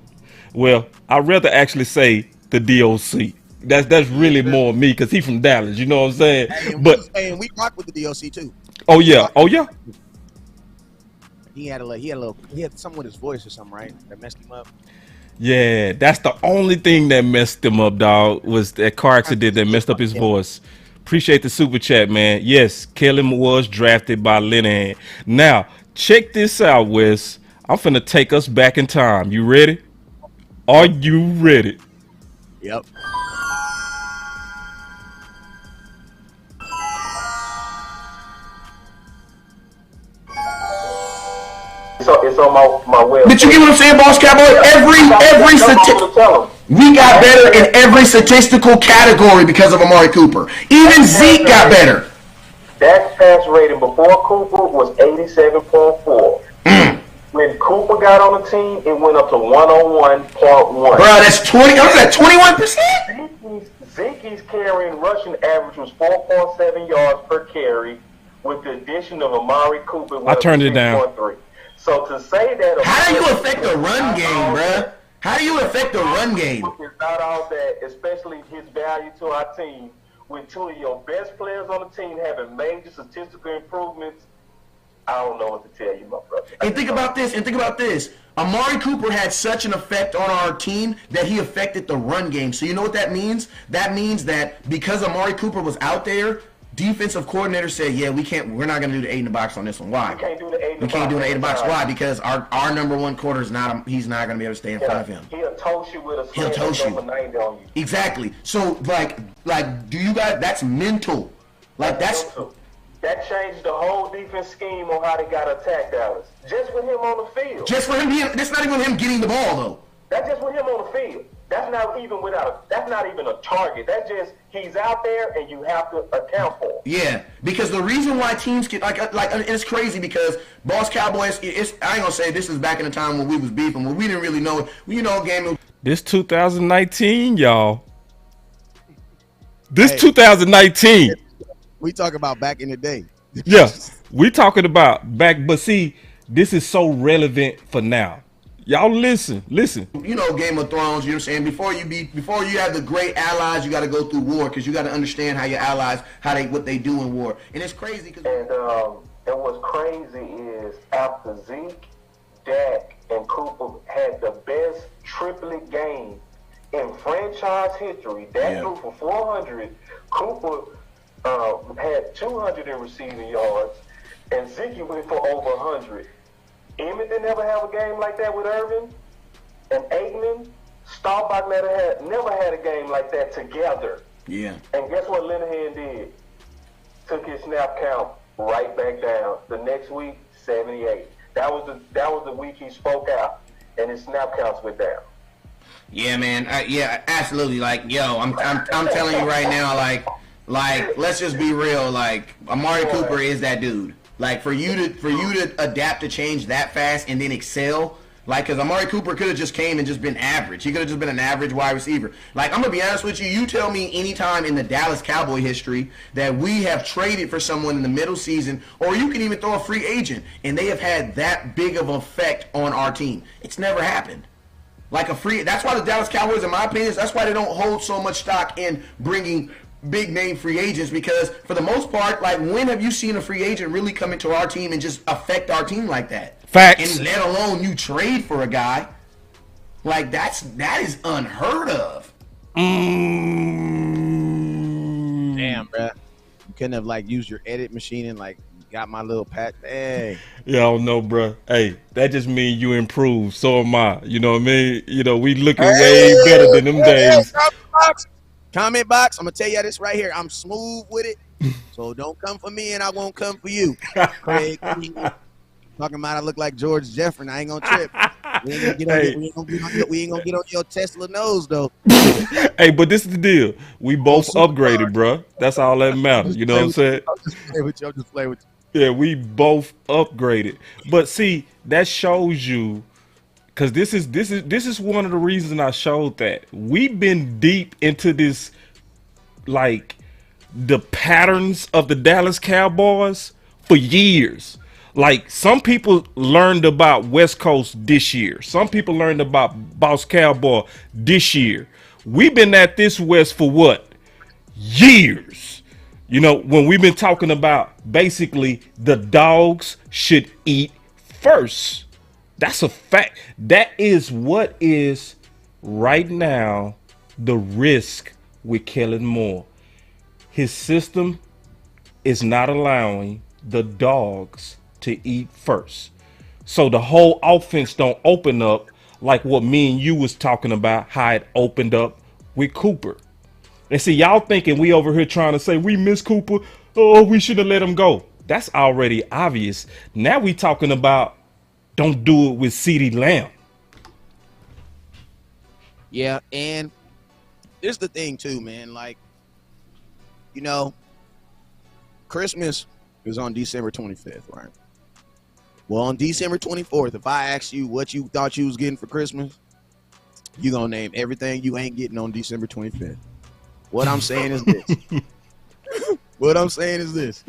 [SPEAKER 1] Well, I'd rather actually say the DOC. That's really more me, because he from Dallas. You know what I'm saying?
[SPEAKER 2] And we rock with the DOC too.
[SPEAKER 1] Oh yeah, oh yeah.
[SPEAKER 2] He had something with his voice or something, right? That messed him up.
[SPEAKER 1] Yeah, that's the only thing that messed him up, dog, was that car accident that messed up his voice. Appreciate the super chat, man. Yes, Kellen was drafted by Linehan. Now, check this out, Wes. I'm finna take us back in time. You ready? Are you ready?
[SPEAKER 2] Yep.
[SPEAKER 5] It's on my web.
[SPEAKER 6] But you get what I'm saying, Boss Cowboy? We got better in every statistical category because of Amari Cooper. Even Zeke got better.
[SPEAKER 5] Dak's pass rating before Cooper was 87.4. When Cooper got on the team, it went up to 101.1.
[SPEAKER 6] Bro, that's 20. What is that? 21%?
[SPEAKER 5] Zeke's carry and rushing average was 4.7 yards per carry, with the addition of Amari Cooper.
[SPEAKER 1] I turned it down.
[SPEAKER 5] 6.3. So to say that,
[SPEAKER 6] how do you affect the run game, bruh? How do you affect the run game?
[SPEAKER 5] It's not all that, especially his value to our team. With two of your best players on the team having major statistical improvements, I don't know what to tell you, my brother.
[SPEAKER 6] And think about this. Amari Cooper had such an effect on our team that he affected the run game. So you know what that means? That means that because Amari Cooper was out there, defensive coordinator said, yeah, we're not going to do the 8 in the box on this one. Why?
[SPEAKER 5] We can't do the 8 in the box.
[SPEAKER 6] We can't do the 8 in the box. Why? Because our number one quarter is he's not going to be able to stay in front of him.
[SPEAKER 5] He'll toast you with a
[SPEAKER 6] He'll toast you.
[SPEAKER 5] On you.
[SPEAKER 6] Exactly. So like, do you guys? That's mental. Like that's.
[SPEAKER 5] That changed the whole defense scheme on how they got attacked Dallas. Just with him on the field.
[SPEAKER 6] Just for him being. That's not even him getting the ball though.
[SPEAKER 5] That's just with him on the field. That's not even that's not even a target. That's just he's out there and you have to account for him.
[SPEAKER 6] Yeah, because the reason why teams get like it's crazy because Boss Cowboys. I ain't gonna say this is back in the time when we was beefing when we didn't really know. Game.
[SPEAKER 1] This 2019, y'all. This 2019.
[SPEAKER 2] We talk about back in the day.
[SPEAKER 1] Yeah, we talking about back, but see, this is so relevant for now. Y'all listen.
[SPEAKER 6] Game of Thrones, you know what I'm saying? Before you have the great allies, you got to go through war because you got to understand how your allies, what they do in war. And it's crazy.
[SPEAKER 5] And what's crazy is after Zeke, Dak, and Cooper had the best triplet game in franchise history. Dak threw for 400. Cooper had 200 in receiving yards, and Zeke went for over 100. Emmett didn't ever have a game like that with Irvin and Aikman. Staubach never had a game like that together.
[SPEAKER 6] Yeah.
[SPEAKER 5] And guess what Linehan did? Took his snap count right back down. The next week, 78. That was the week he spoke out, and his snap counts went down.
[SPEAKER 6] Yeah, man. Yeah, absolutely. Like, yo, I'm telling you right now, like, let's just be real. Like, Amari Cooper is that dude. Like, for you to adapt to change that fast and then excel, like, because Amari Cooper could have just came and just been average. He could have just been an average wide receiver. Like, I'm going to be honest with you. You tell me any time in the Dallas Cowboy history that we have traded for someone in the middle season, or you can even throw a free agent, and they have had that big of an effect on our team. It's never happened. That's why the Dallas Cowboys, in my opinion, that's why they don't hold so much stock in bringing big name free agents, because for the most part, like, when have you seen a free agent really come into our team and just affect our team like that?
[SPEAKER 1] Facts.
[SPEAKER 5] And
[SPEAKER 6] let alone you trade for a guy. Like, that is unheard of.
[SPEAKER 2] Damn, bro. You couldn't have used your edit machine and got my little patch. Hey.
[SPEAKER 1] Yeah, I don't know, bro. Hey, that just means you improved. So am I. You know what I mean? We looking way better than them days.
[SPEAKER 2] Comment box. I'm gonna tell you this right here. I'm smooth with it, so don't come for me, and I won't come for you. Craig, talking about I look like George Jefferson. I ain't gonna trip. We ain't gonna get on your Tesla nose though.
[SPEAKER 1] Hey, but this is the deal. We both upgraded, bro. That's all that matters. You know what I'm saying?
[SPEAKER 2] I'm just playing with you.
[SPEAKER 1] Yeah, we both upgraded. But see, that shows you. Because this is one of the reasons I showed that. We've been deep into this, like, the patterns of the Dallas Cowboys for years. Like, some people learned about West Coast this year. Some people learned about Boss Cowboy this year. We've been at this West for what? Years. When we've been talking about basically the dogs should eat first. That's a fact. That is what is right now the risk with Kellen Moore. His system is not allowing the dogs to eat first. So the whole offense don't open up like what me and you was talking about, how it opened up with Cooper. And see, y'all thinking we over here trying to say we miss Cooper. Oh, we should have let him go. That's already obvious. Now we talking about don't do it with CeeDee Lamb.
[SPEAKER 2] Yeah, and here's the thing too, man. Like, Christmas is on December 25th, right? Well, on December 24th, if I ask you what you thought you was getting for Christmas, you gonna name everything you ain't getting on December 25th. What I'm saying is this. What I'm saying is this.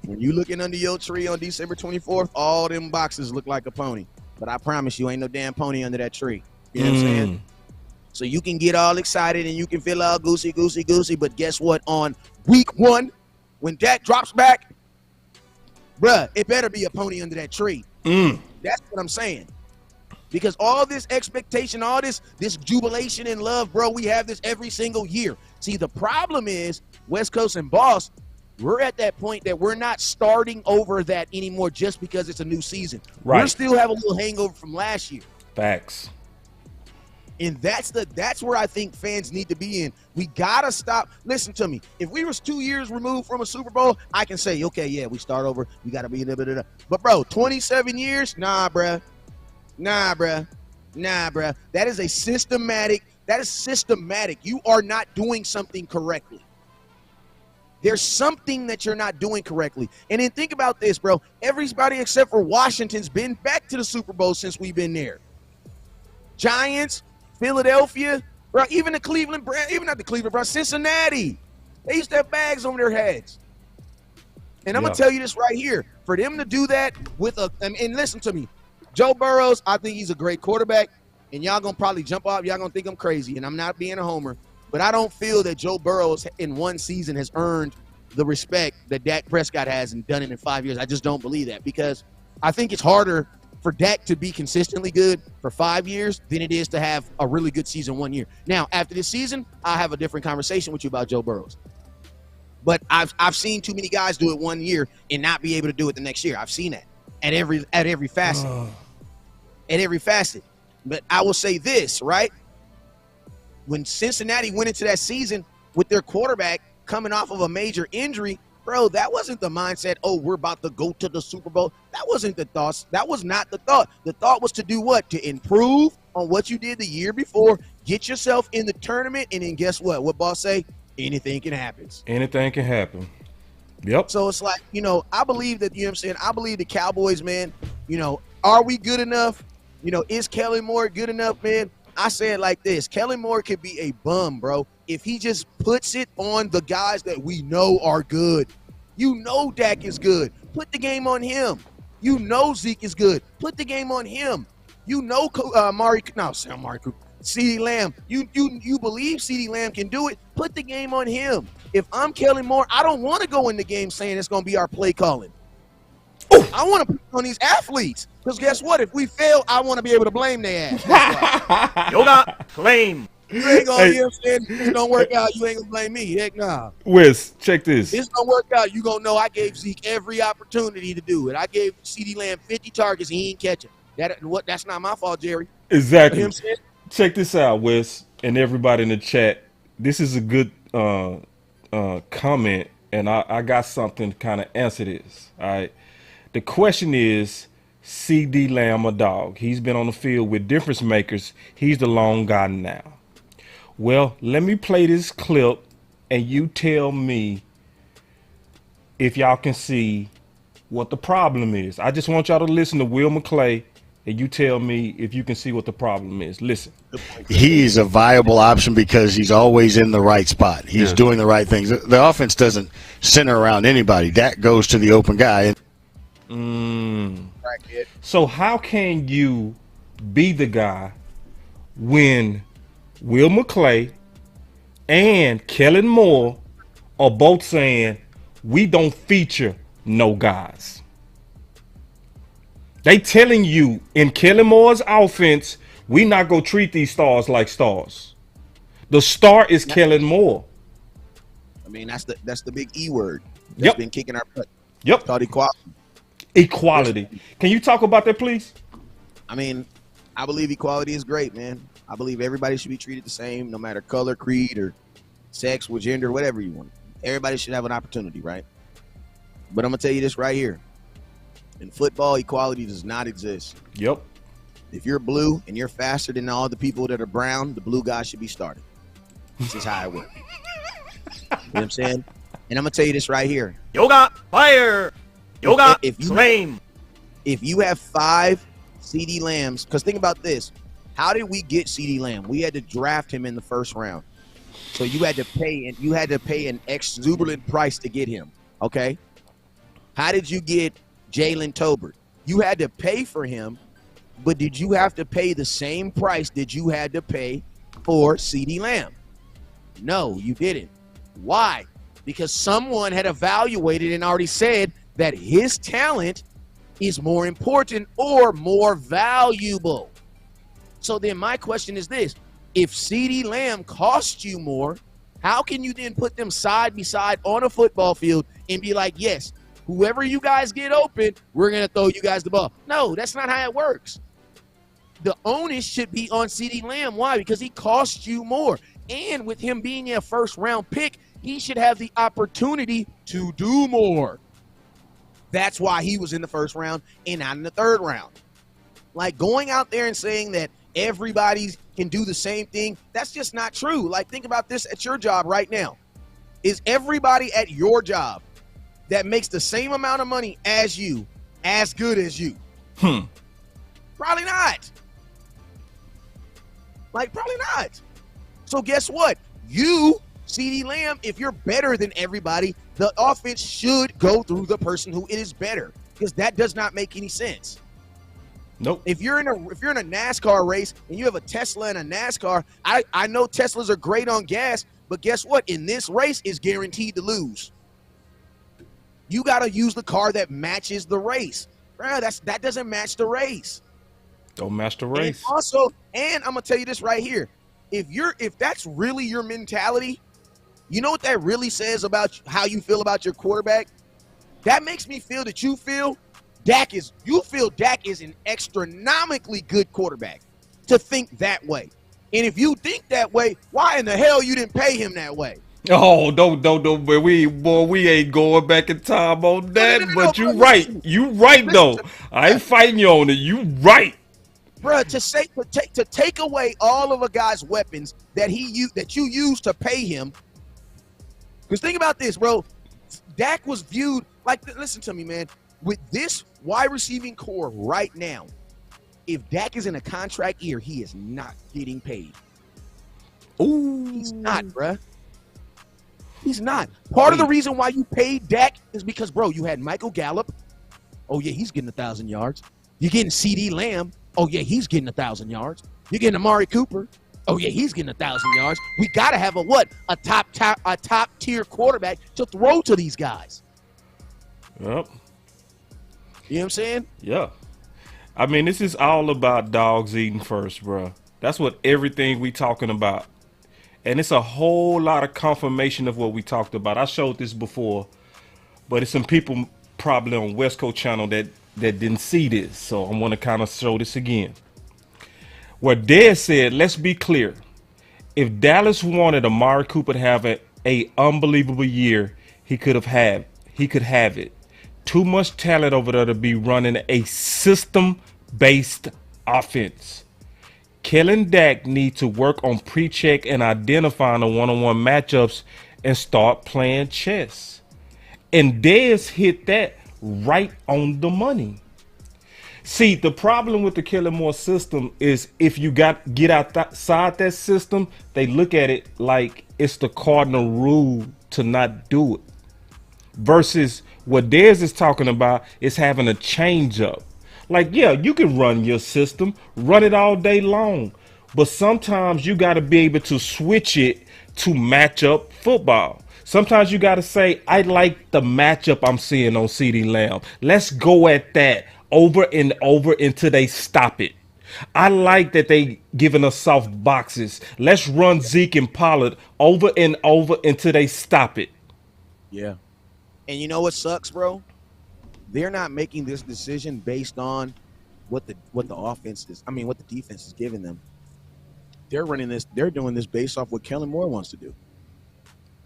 [SPEAKER 2] When you looking under your tree on December 24th, all them boxes look like a pony. But I promise you, ain't no damn pony under that tree. You know what I'm saying? So you can get all excited and you can feel all goosey. But guess what? On week 1, when Dak drops back, bruh, it better be a pony under that tree. That's what I'm saying. Because all this expectation, all this jubilation and love, bro, we have this every single year. See, the problem is West Coast and Boss, we're at that point that we're not starting over that anymore just because it's a new season.
[SPEAKER 1] Right.
[SPEAKER 2] We still have a little hangover from last year.
[SPEAKER 1] Facts.
[SPEAKER 2] And that's where I think fans need to be in. We gotta stop. Listen to me. If we was 2 years removed from a Super Bowl, I can say, okay, yeah, we start over. We gotta be da-da-da-da. But bro, 27 years? Nah, bruh. That is systematic. You are not doing something correctly. There's something that you're not doing correctly. And then think about this, bro. Everybody except for Washington's been back to the Super Bowl since we've been there. Giants, Philadelphia, bro, even the Cleveland Browns, even not the Cleveland Browns, Cincinnati. They used to have bags on their heads. And I'm going to tell you this right here. For them to do that and listen to me, Joe Burrows, I think he's a great quarterback, and y'all going to probably jump off. Y'all going to think I'm crazy, and I'm not being a homer. But I don't feel that Joe Burrows in one season has earned the respect that Dak Prescott has and done it in 5 years. I just don't believe that, because I think it's harder for Dak to be consistently good for 5 years than it is to have a really good season 1 year. Now, after this season, I'll have a different conversation with you about Joe Burrows. But I've seen too many guys do it 1 year and not be able to do it the next year. I've seen that at every facet. At every facet. But I will say this, right? When Cincinnati went into that season with their quarterback coming off of a major injury, bro, that wasn't the mindset, oh, we're about to go to the Super Bowl. That wasn't the thought. That was not the thought. The thought was to do what? To improve on what you did the year before, get yourself in the tournament, and then guess what? What Boss say? Anything can happen.
[SPEAKER 1] Anything can happen. Yep.
[SPEAKER 2] So it's like, I believe that, I believe the Cowboys, man, are we good enough? Is Kellen Moore good enough, man? I say it like this. Kellen Moore could be a bum, bro, if he just puts it on the guys that we know are good. Dak is good. Put the game on him. Zeke is good. Put the game on him. Amari Cooper. CeeDee Lamb. You believe CeeDee Lamb can do it. Put the game on him. If I'm Kellen Moore, I don't want to go in the game saying it's going to be our play calling. I want to put on these athletes. Because guess what? If we fail, I want to be able to blame their ass.
[SPEAKER 3] Yoga claim.
[SPEAKER 2] You ain't going to, this don't work out. You ain't going to blame me. Heck nah.
[SPEAKER 1] Wiz, check this.
[SPEAKER 2] This don't work out. You going to know I gave Zeke every opportunity to do it. I gave CeeDee Lamb 50 targets and he ain't catch it. That's not my fault, Jerry.
[SPEAKER 1] Exactly. Check this out, Wes, and everybody in the chat. This is a good comment, and I got something to kind of answer this. All right. The question is, CeeDee Lamb a dog? He's been on the field with difference makers. He's the long guy now. Well, let me play this clip, and you tell me if y'all can see what the problem is. I just want y'all to listen to Will McClay, and you tell me if you can see what the problem is. Listen.
[SPEAKER 7] He's a viable option because he's always in the right spot. He's doing the right things. The offense doesn't center around anybody. Dak goes to the open guy.
[SPEAKER 1] So how can you be the guy when Will McClay and Kellen Moore are both saying we don't feature no guys? They telling you in Kellen Moore's offense, we not gonna treat these stars like stars. The star is Kellen Moore.
[SPEAKER 2] I mean, that's the big E word that's been kicking our butt.
[SPEAKER 1] Yep.
[SPEAKER 2] It's called equality.
[SPEAKER 1] Equality. Can you talk about that, please?
[SPEAKER 2] I mean, I believe equality is great, man. I believe everybody should be treated the same, no matter color, creed, or sex, or gender, whatever you want. Everybody should have an opportunity, right? But I'm gonna tell you this right here. In football, equality does not exist.
[SPEAKER 1] Yep.
[SPEAKER 2] If you're blue and you're faster than all the people that are brown, the blue guy should be starting. This is how it works. You know what I'm saying? And I'm gonna tell you this right here.
[SPEAKER 3] Yoga fire. Yoga claim.
[SPEAKER 2] If you have 5 CeeDee Lambs, because think about this. How did we get CeeDee Lamb? We had to draft him in the first round. So you had to pay an exuberant price to get him. Okay. How did you get Jalen Tolbert? You had to pay for him, but did you have to pay the same price that you had to pay for CeeDee Lamb? No, you didn't. Why? Because someone had evaluated and already said that his talent is more important or more valuable. So then my question is this. If CeeDee Lamb costs you more, how can you then put them side by side on a football field and be like, yes, whoever you guys get open, we're going to throw you guys the ball? No, that's not how it works. The onus should be on CeeDee Lamb. Why? Because he costs you more. And with him being a first-round pick, he should have the opportunity to do more. That's why he was in the first round and not in the third round. Like, going out there and saying that everybody can do the same thing, that's just not true. Like, think about this at your job right now. Is everybody at your job that makes the same amount of money as you as good as you? Probably not. Like, probably not. So guess what? You, CeeDee Lamb, if you're better than everybody, the offense should go through the person who is better, because that does not make any sense.
[SPEAKER 1] Nope.
[SPEAKER 2] If you're in a NASCAR race and you have a Tesla and a NASCAR, I know Teslas are great on gas, but guess what? In this race, it's guaranteed to lose. You got to use the car that matches the race. Bro, that doesn't match the race.
[SPEAKER 1] Don't match the race.
[SPEAKER 2] And I'm gonna tell you this right here. If that's really your mentality, you know what that really says about how you feel about your quarterback? That makes me feel that you feel Dak is an astronomically good quarterback to think that way. And if you think that way, why in the hell you didn't pay him that way?
[SPEAKER 1] Oh, don't, but we ain't going back in time on that. But you right. You right, though. I ain't fighting you on it. You right.
[SPEAKER 2] Bruh, to take away all of a guy's weapons that you used to pay him. Because think about this, bro. Dak was viewed like, listen to me, man. With this wide receiving core right now, if Dak is in a contract year, he is not getting paid.
[SPEAKER 1] Ooh.
[SPEAKER 2] He's not, bruh. He's not. Part of the reason why you paid Dak is because, bro, you had Michael Gallup. Oh, yeah, he's getting 1,000 yards. You're getting CeeDee Lamb. Oh, yeah, he's getting 1,000 yards. You're getting Amari Cooper. Oh, yeah, he's getting 1,000 yards. We got to have a top tier quarterback to throw to these guys.
[SPEAKER 1] Yep.
[SPEAKER 2] You know what I'm saying?
[SPEAKER 1] Yeah. I mean, this is all about dogs eating first, bro. That's what everything we talking about. And it's a whole lot of confirmation of what we talked about. I showed this before, but it's some people probably on West Coast channel that didn't see this. So I want to kind of show this again. Where Dez said, let's be clear. If Dallas wanted Amari Cooper to have a unbelievable year, he could have it. Too much talent over there to be running a system-based offense. Kellen Dak need to work on pre-check and identifying the one-on-one matchups and start playing chess. And Dez hit that right on the money. See, the problem with the Kellen Moore system is if you get outside that system, they look at it like it's the cardinal rule to not do it. Versus what Dez is talking about is having a change up. Like, yeah, you can run your system, run it all day long, but sometimes you got to be able to switch it to match up football. Sometimes you got to say, I like the matchup I'm seeing on CeeDee Lamb. Let's go at that over and over until they stop it. I like that they giving us soft boxes. Let's run Zeke and Pollard over and over until they stop it.
[SPEAKER 2] Yeah. And you know what sucks, bro? They're not making this decision based on what the offense is. I mean, what the defense is giving them. They're doing this based off what Kellen Moore wants to do.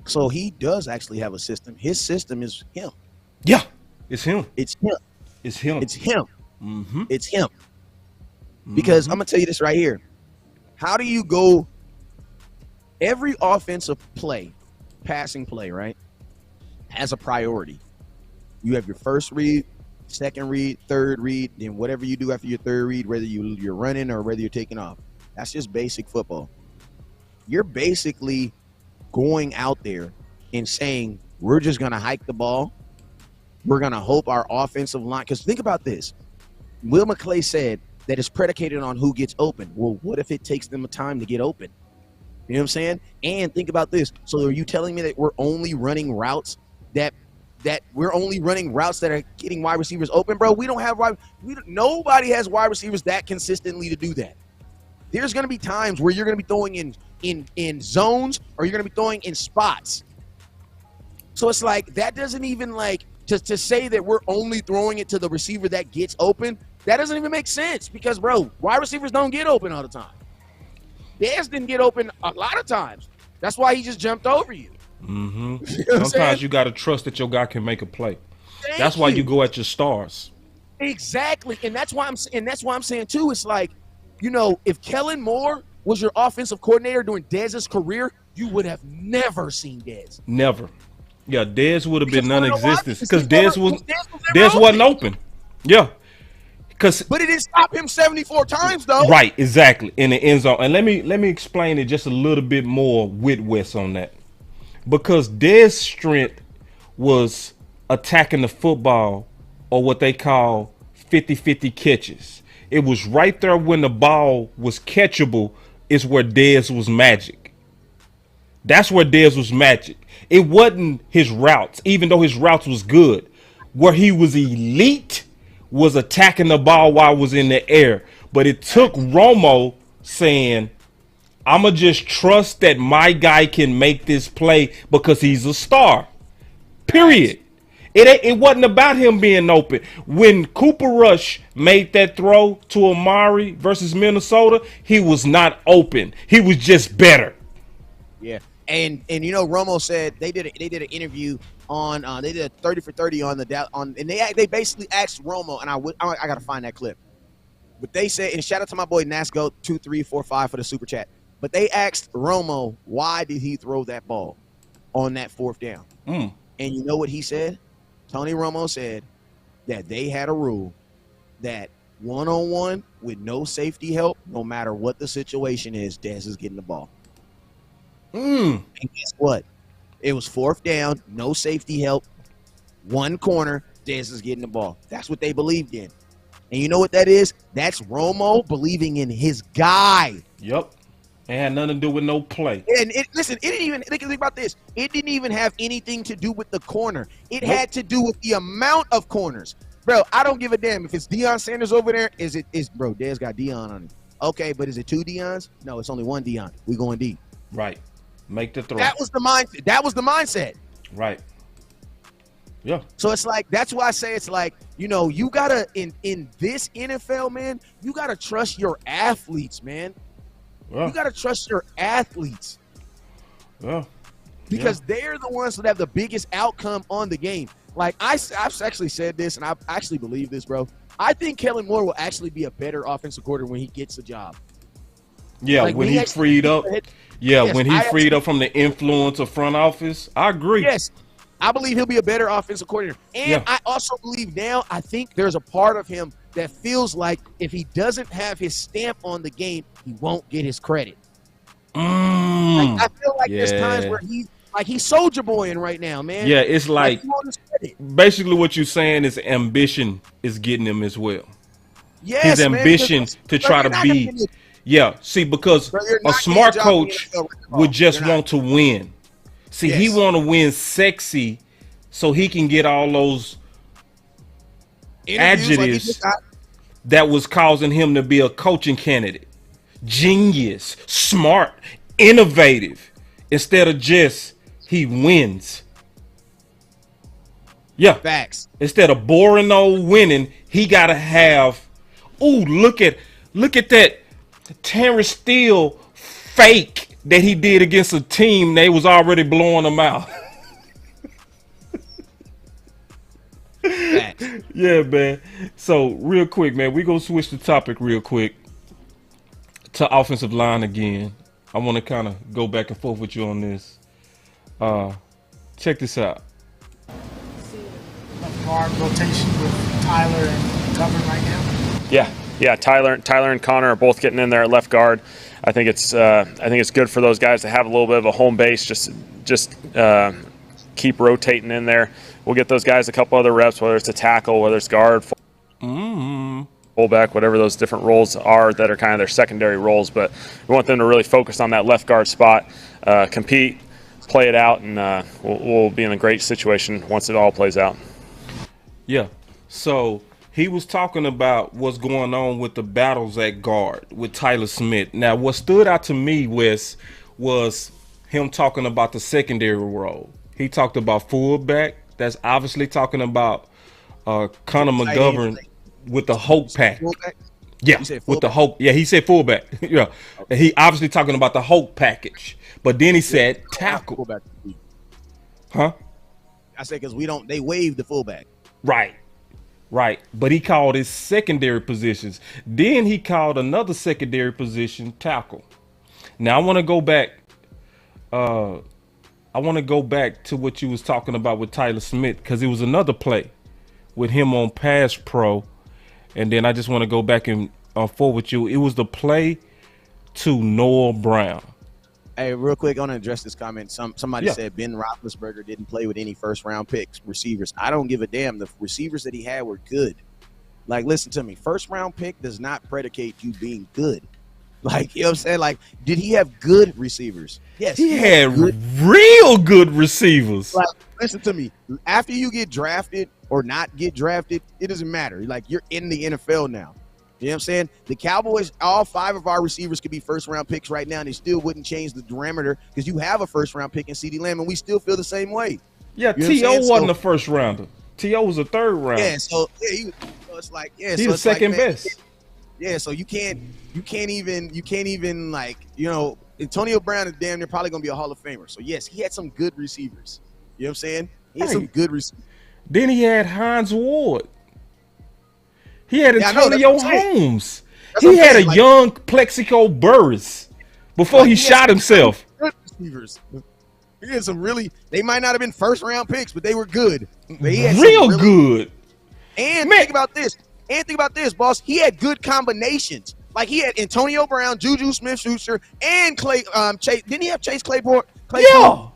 [SPEAKER 2] So he does actually have a system. His system is him.
[SPEAKER 1] Yeah, it's him.
[SPEAKER 2] It's him.
[SPEAKER 1] It's him.
[SPEAKER 2] It's him.
[SPEAKER 1] Mm-hmm.
[SPEAKER 2] It's him. Because I'm going to tell you this right here. How do you go every offensive play, passing play, right, has a priority. You have your first read, second read, third read, then whatever you do after your third read, whether you're running or whether you're taking off. That's just basic football. You're basically going out there and saying, we're just going to hike the ball. We're going to hope our offensive line, because think about this. Will McClay said that it's predicated on who gets open. Well, what if it takes them a time to get open? You know what I'm saying? And think about this. So are you telling me that we're only running routes that are getting wide receivers open, bro? We don't have nobody has wide receivers that consistently to do that. There's going to be times where you're going to be throwing in zones, or you're going to be throwing in spots. So it's like, that doesn't even, like, to say that we're only throwing it to the receiver that gets open, that doesn't even make sense, because, bro, wide receivers don't get open all the time. Dez didn't get open a lot of times. That's why he just jumped over you.
[SPEAKER 1] Mm-hmm.
[SPEAKER 2] You know
[SPEAKER 1] Sometimes you got to trust that your guy can make a play.
[SPEAKER 2] That's
[SPEAKER 1] why you go at your stars.
[SPEAKER 2] Exactly, and that's why I'm saying too. It's like, you know, if Kellen Moore was your offensive coordinator during Dez's career, you would have never seen Dez.
[SPEAKER 1] Never. Yeah, Dez would have been non-existent because
[SPEAKER 2] Dez
[SPEAKER 1] wasn't open. Yeah.
[SPEAKER 2] But it didn't stop him 74 times, though.
[SPEAKER 1] Right, exactly, in the end zone. And let me explain it just a little bit more with Wes on that. Because Dez's strength was attacking the football, or what they call 50-50 catches. It was right there when the ball was catchable is where Dez was magic. That's where Dez was magic. It wasn't his routes, even though his routes was good. Where he was elite was attacking the ball while it was in the air. But it took Romo saying, I'ma just trust that my guy can make this play because he's a star. Period. It wasn't about him being open. When Cooper Rush made that throw to Amari versus Minnesota, he was not open. He was just better.
[SPEAKER 2] Yeah. And you know, Romo said they did an interview on they did a 30 for 30 on and they basically asked Romo, and I gotta find that clip. But they said, and shout out to my boy Nasco 2345 for the super chat. But they asked Romo, why did he throw that ball on that fourth down? And you know what he said? Tony Romo said that they had a rule that one-on-one with no safety help, no matter what the situation is, Dez is getting the ball. And guess what? It was fourth down, no safety help, one corner, Dez is getting the ball. That's what they believed in. And you know what that is? That's Romo believing in his guy.
[SPEAKER 1] Yep. It had nothing to do with no play.
[SPEAKER 2] And listen, it didn't even think about this. It didn't even have anything to do with the corner. It had to do with the amount of corners. Bro, I don't give a damn if it's Deion Sanders over there. Bro, Dez got Deion on him. Okay, but is it two Deons? No, it's only one Deion. We going deep.
[SPEAKER 1] Right. Make the throw.
[SPEAKER 2] That was the mindset. That was the mindset.
[SPEAKER 1] Right. Yeah.
[SPEAKER 2] So it's like, that's why I say it's like, you know, you gotta in this NFL, man, you gotta trust your athletes, man. Yeah. You gotta trust your athletes.
[SPEAKER 1] Yeah.
[SPEAKER 2] Because they're the ones that have the biggest outcome on the game. Like I've actually said this, and I actually believe this, bro. I think Kellen Moore will actually be a better offensive coordinator when he gets the job.
[SPEAKER 1] Yeah, like when he freed up. When he freed up from the influence of front office. I agree.
[SPEAKER 2] Yes, I believe he'll be a better offensive coordinator. And I also believe now, I think there's a part of him that feels like if he doesn't have his stamp on the game, he won't get his credit. I feel like there's times where he's soldier boying right now, man.
[SPEAKER 1] Yeah, it's like basically what you're saying is ambition is getting him as well.
[SPEAKER 2] Yes,
[SPEAKER 1] his ambition to try to be. See, because a smart coach would just want to win. See, he want to win sexy so he can get all those adjectives that was causing him to be a coaching candidate. Genius, smart, innovative, instead of just he wins. Yeah.
[SPEAKER 2] Facts.
[SPEAKER 1] Instead of boring old winning, he got to have, look at that Terrance Steele fake that he did against a team they was already blowing them out. Yeah, man. So real quick, man, we gonna switch the topic real quick to offensive line again. I want to kind of go back and forth with you on this. Check this out.
[SPEAKER 8] Left guard rotation with Tyler and Cover right now.
[SPEAKER 9] Yeah, Tyler and Connor are both getting in there at left guard. I think it's good for those guys to have a little bit of a home base. Just keep rotating in there. We'll get those guys a couple other reps, whether it's a tackle, whether it's guard, fullback, whatever those different roles are that are kind of their secondary roles. But we want them to really focus on that left guard spot, compete, play it out, and we'll be in a great situation once it all plays out.
[SPEAKER 1] Yeah. So he was talking about what's going on with the battles at guard with Tyler Smith. Now, what stood out to me was him talking about the secondary role. He talked about fullback. That's obviously talking about Connor McGovern with the Hope pack.
[SPEAKER 2] Fullback?
[SPEAKER 1] Yeah, with the Hope. Yeah, he said fullback. Yeah, and he obviously talking about the Hope package. But then he said tackle.
[SPEAKER 2] Fullback.
[SPEAKER 1] Huh?
[SPEAKER 2] I said because they waived the fullback.
[SPEAKER 1] Right. But he called his secondary positions. Then he called another secondary position tackle. Now I want to go back. I want to go back to what you was talking about with Tyler Smith, because it was another play with him on pass pro. And then I just want to go back and forward with you. It was the play to Noah Brown.
[SPEAKER 2] Hey, real quick, I want to address this comment. Somebody said Ben Roethlisberger didn't play with any first-round picks, receivers. I don't give a damn. The receivers that he had were good. Like, listen to me. First-round pick does not predicate you being good. Like, you know what I'm saying? Like, did he have good receivers? Yes.
[SPEAKER 1] He had real good receivers.
[SPEAKER 2] Like, listen to me. After you get drafted or not get drafted, it doesn't matter. Like, you're in the NFL now. You know what I'm saying? The Cowboys, all 5 of our receivers could be first-round picks right now, and they still wouldn't change the parameter because you have a first-round pick in CeeDee Lamb, and we still feel the same way.
[SPEAKER 1] Yeah, T.O. wasn't a first-rounder. T.O. was a third-rounder.
[SPEAKER 2] Yeah, so it's like
[SPEAKER 1] he's the second best.
[SPEAKER 2] Yeah, so you can't even like, you know, Antonio Brown is damn near probably gonna be a Hall of Famer. So yes, he had some good receivers. You know what I'm saying? He had some good receivers.
[SPEAKER 1] Then he had Hines Ward. He had Antonio Holmes. He had a young Plexico Burris before he shot himself.
[SPEAKER 2] Good receivers. He had some really. They might not have been first-round picks, but they were good. They had
[SPEAKER 1] real good.
[SPEAKER 2] And think about this, boss. He had good combinations. Like he had Antonio Brown, Juju Smith-Schuster, and Clay. Chase. Didn't he have Chase Claypool?
[SPEAKER 1] Claypool.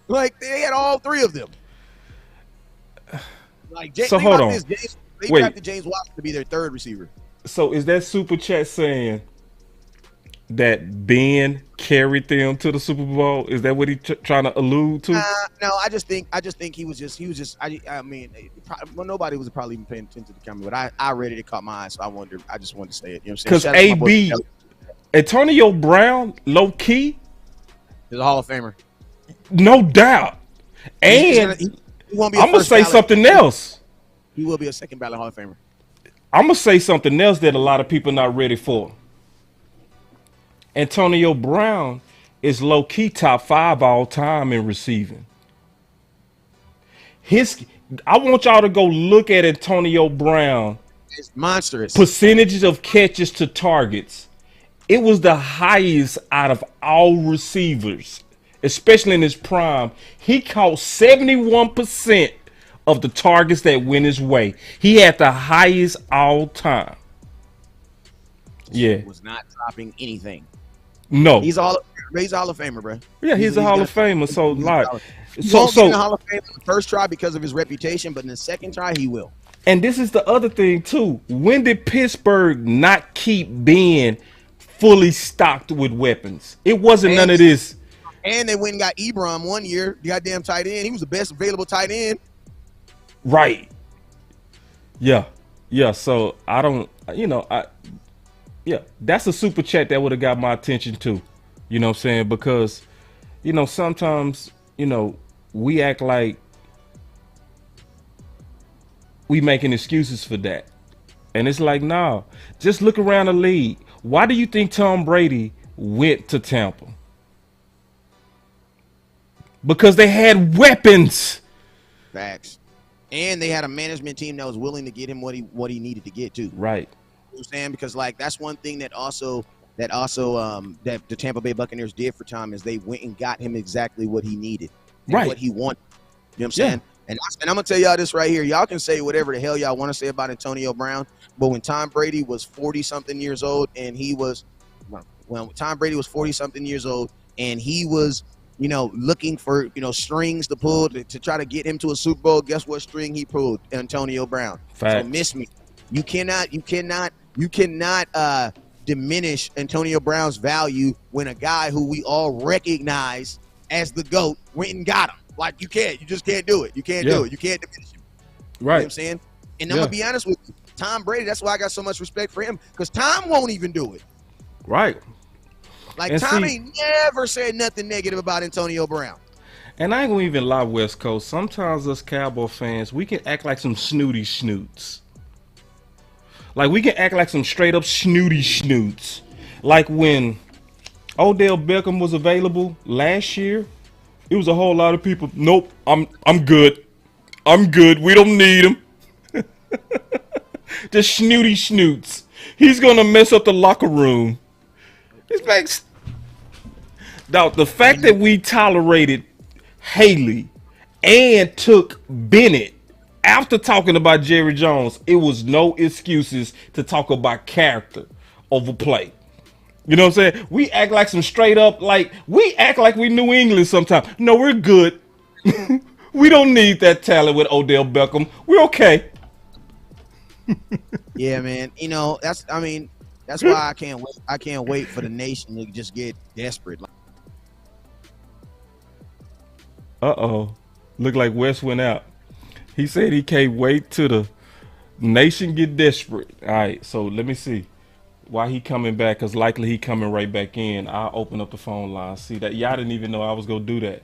[SPEAKER 2] Like they had all 3 of them. Like,
[SPEAKER 1] so hold on.
[SPEAKER 2] They drafted James Watson to be their 3rd receiver.
[SPEAKER 1] So is that super chat saying that Ben carried them to the Super Bowl? Is that what he trying to allude to?
[SPEAKER 2] No, I just think he was just. I mean, nobody was probably even paying attention to the camera, but I read it. It caught my eye, so I just wanted to say it. You know what I'm saying?
[SPEAKER 1] Because AB, Antonio Brown, low key,
[SPEAKER 2] is a Hall of Famer,
[SPEAKER 1] no doubt. And I'm gonna say something else.
[SPEAKER 2] He will be a second ballot Hall of Famer.
[SPEAKER 1] I'm gonna say something else that a lot of people are not ready for. Antonio Brown is low key top 5 all time in receiving. I want y'all to go look at Antonio Brown.
[SPEAKER 2] It's monstrous.
[SPEAKER 1] Percentages of catches to targets. It was the highest out of all receivers, especially in his prime. He caught 71% of the targets that went his way. He had the highest all time. Yeah.
[SPEAKER 2] He was not dropping anything.
[SPEAKER 1] No.
[SPEAKER 2] He's a Hall of Famer, bro.
[SPEAKER 1] Yeah, he's a Hall of Famer. So like
[SPEAKER 2] so in the Hall of Fame in the first try because of his reputation, but in the second try he will.
[SPEAKER 1] And this is the other thing too. When did Pittsburgh not keep being fully stocked with weapons? It wasn't none of this.
[SPEAKER 2] And they went and got Ebron one year, the goddamn tight end. He was the best available tight end.
[SPEAKER 1] Right. Yeah. So I don't, that's a super chat that would have got my attention too. You know what I'm saying? Because, sometimes, we act like we making excuses for that. And it's like, nah, just look around the league. Why do you think Tom Brady went to Tampa? Because they had weapons.
[SPEAKER 2] Facts. And they had a management team that was willing to get him what he needed to get to.
[SPEAKER 1] Right.
[SPEAKER 2] You know what I'm saying? Because like that's one thing that the Tampa Bay Buccaneers did for Tom is they went and got him exactly what he needed. And
[SPEAKER 1] right.
[SPEAKER 2] What he wanted. You know what I'm saying? And I'm going to tell y'all this right here. Y'all can say whatever the hell y'all want to say about Antonio Brown, but when Tom Brady was 40-something years old and he was when Tom Brady was 40-something years old and he was, looking for, strings to pull to try to get him to a Super Bowl, guess what string he pulled? Antonio Brown.
[SPEAKER 1] Facts.
[SPEAKER 2] So miss me. You cannot diminish Antonio Brown's value when a guy who we all recognize as the GOAT went and got him. Like, you just can't do it. You can't do it. You can't diminish him.
[SPEAKER 1] Right.
[SPEAKER 2] You know what I'm saying? And I'm going to be honest with you. Tom Brady, that's why I got so much respect for him, because Tom won't even do it.
[SPEAKER 1] Right.
[SPEAKER 2] Like, Tom ain't never said nothing negative about Antonio Brown.
[SPEAKER 1] And I ain't going to even lie, West Coast. Sometimes us Cowboy fans, we can act like some snooty snoots. Like, we can act like some straight up snooty snoots. Like when Odell Beckham was available last year, it was a whole lot of people, nope, I'm good. I'm good. We don't need him. Just snooty snoots. He's going to mess up the locker room. It's like, dog, the fact that we tolerated Haley and took Bennett after talking about Jerry Jones, it was no excuses to talk about character over play. You know what I'm saying? We act like some straight up, like, we act like we New England sometimes. No, we're good. We don't need that talent with Odell Beckham. We're okay.
[SPEAKER 2] Yeah, man. That's why I can't wait. I can't wait for the nation to just get desperate.
[SPEAKER 1] Uh-oh. Look like Wes went out. He said he can't wait till the nation get desperate. All right, so let me see why he coming back, because likely he coming right back in. I'll open up the phone line. See that? Y'all didn't even know I was going to do that.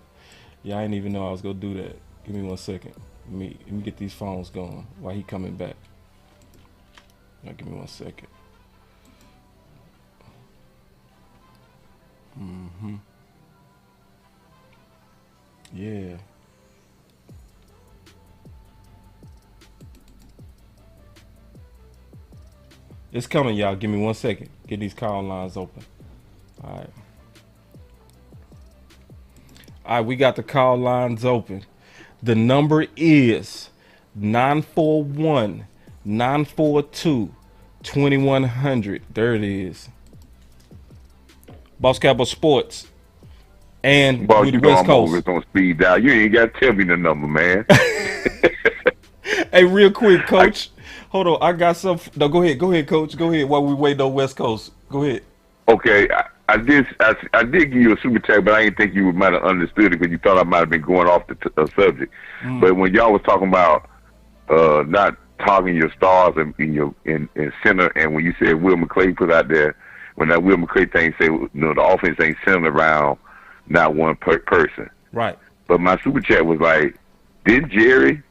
[SPEAKER 1] Y'all didn't even know I was going to do that. Give me 1 second. Let me get these phones going while he coming back. Now, give me 1 second. Yeah. It's coming, y'all. Give me 1 second. Get these call lines open. All right, we got the call lines open. The number is 941-942-2100. There it is. Boss Cowboy Sports. And
[SPEAKER 4] Boss,
[SPEAKER 1] with
[SPEAKER 4] you
[SPEAKER 1] the
[SPEAKER 4] know
[SPEAKER 1] West
[SPEAKER 4] I'm
[SPEAKER 1] Coast.
[SPEAKER 4] always on speed dial. You ain't got to tell me the number, man.
[SPEAKER 1] Hey, real quick, Coach. Hold on. I got some. No, go ahead, Coach. Go ahead while we wait on West Coast. Go ahead.
[SPEAKER 4] Okay, I did give you a super chat, but I didn't think you might have understood it because you thought I might have been going off the subject. But when y'all was talking about not targeting your stars in center, and when you said Will McClay put out there, when that Will McClay thing said, the offense ain't centered around not one person.
[SPEAKER 1] Right.
[SPEAKER 4] But my super chat was like, did Jerry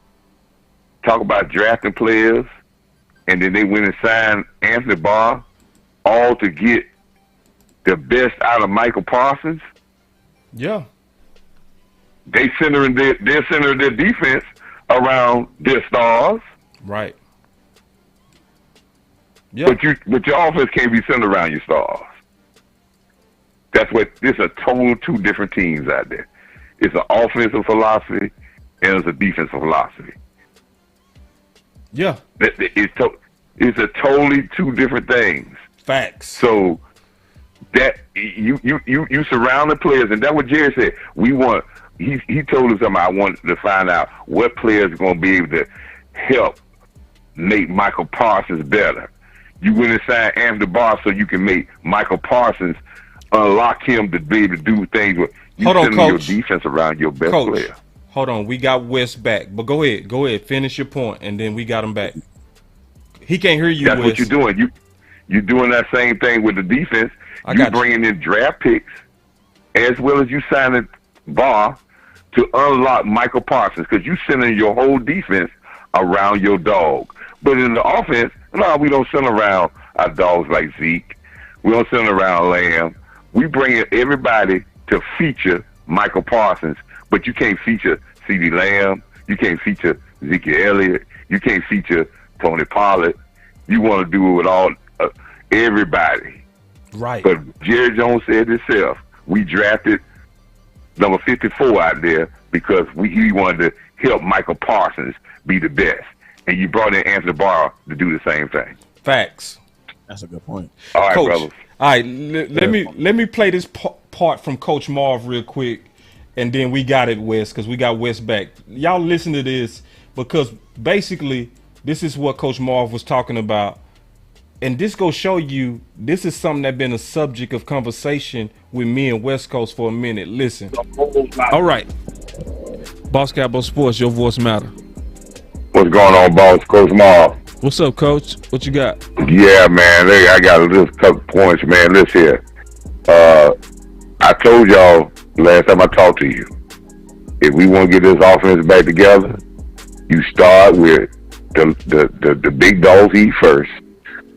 [SPEAKER 4] talk about drafting players, and then they went and signed Anthony Barr, all to get the best out of Michael Parsons?
[SPEAKER 1] Yeah.
[SPEAKER 4] They're centering their defense around their stars.
[SPEAKER 1] Right. Yeah.
[SPEAKER 4] But your offense can't be centered around your stars. That's what there's a total two different teams out there. It's an offensive philosophy and it's a defensive philosophy.
[SPEAKER 1] Yeah.
[SPEAKER 4] It's a totally two different things.
[SPEAKER 1] Facts.
[SPEAKER 4] So that you surround the players, and that's what Jerry said. He told us something. I wanted to find out what players are going to be able to help make Michael Parsons better. You went and signed Anthony Barr so you can make Michael Parsons unlock him to be able to do things. You send your defense around your best player.
[SPEAKER 1] Hold on, we got West back, but go ahead, finish your point, and then we got him back. He can't hear you.
[SPEAKER 4] That's
[SPEAKER 1] West.
[SPEAKER 4] what you're doing. You're doing that same thing with the defense. You're bringing in draft picks as well as you signing Barr to unlock Michael Parsons, because you sending your whole defense around your dog. But in the offense, no, we don't send around our dogs like Zeke. We don't send around Lamb. We bring in everybody to feature Michael Parsons, but you can't feature CeeDee Lamb. You can't feature Ezekiel Elliott. You can't feature Tony Pollard. You want to do it with all everybody.
[SPEAKER 1] Right.
[SPEAKER 4] But Jerry Jones said himself, we drafted number 54 out there because he wanted to help Michael Parsons be the best. And you brought in Anthony Barr to do the same thing.
[SPEAKER 1] Facts.
[SPEAKER 2] That's a good point.
[SPEAKER 4] All right,
[SPEAKER 1] Coach,
[SPEAKER 4] brothers.
[SPEAKER 1] all right, let me play this part from Coach Marv real quick, and then we got it, Wes, because we got Wes back. Y'all listen to this, because basically this is what Coach Marv was talking about. And this go show you this is something that been a subject of conversation with me and West Coast for a minute. Listen. All right. Boss Cowboy Sports, your voice matter.
[SPEAKER 4] What's going on, boss? Coach Marv.
[SPEAKER 1] What's up, Coach? What you got?
[SPEAKER 4] Yeah, man. Hey, I got a couple points, man. Listen here. I told y'all last time I talked to you, if we want to get this offense back together, you start with the big dogs eat first.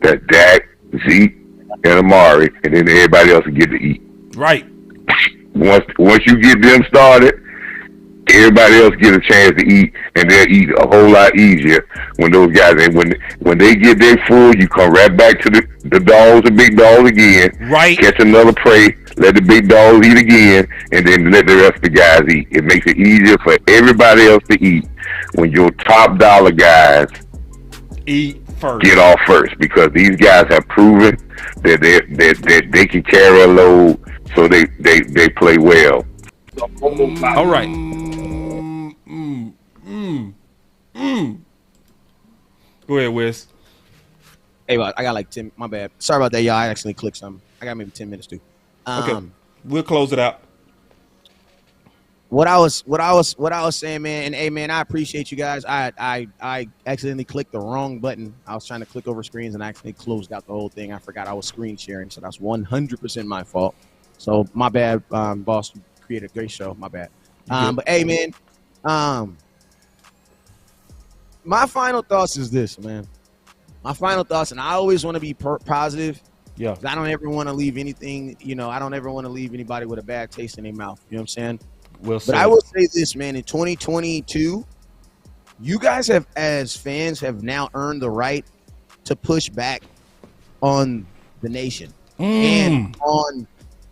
[SPEAKER 4] That Dak, Zeke, and Amari, and then everybody else will get to eat.
[SPEAKER 1] Right.
[SPEAKER 4] Once you get them started, everybody else get a chance to eat, and they'll eat a whole lot easier when those guys. And when they get their food, you come right back to the dogs, the big dogs again.
[SPEAKER 1] Right.
[SPEAKER 4] Catch another prey, let the big dogs eat again, and then let the rest of the guys eat. It makes it easier for everybody else to eat when your top dollar guys
[SPEAKER 1] eat first.
[SPEAKER 4] Get off first, because these guys have proven that they can carry a load, so they play well.
[SPEAKER 1] All right. Go ahead, Wes.
[SPEAKER 2] Hey, I got like 10. My bad. Sorry about that, y'all. I accidentally clicked something. I got maybe 10 minutes too.
[SPEAKER 1] Okay, we'll close it out.
[SPEAKER 2] What I was saying, man, and hey, man, I appreciate you guys. I accidentally clicked the wrong button. I was trying to click over screens and I accidentally closed out the whole thing. I forgot I was screen sharing, so that's 100% my fault. So my bad, boss. You created a great show. My bad. But hey, man, my final thoughts is this, man. My final thoughts, and I always want to be positive.
[SPEAKER 1] Yeah.
[SPEAKER 2] I don't ever want to leave anything. I don't ever want to leave anybody with a bad taste in their mouth. You know what I'm saying? But I will say this, man, in 2022, you guys have, as fans, have now earned the right to push back on the nation and on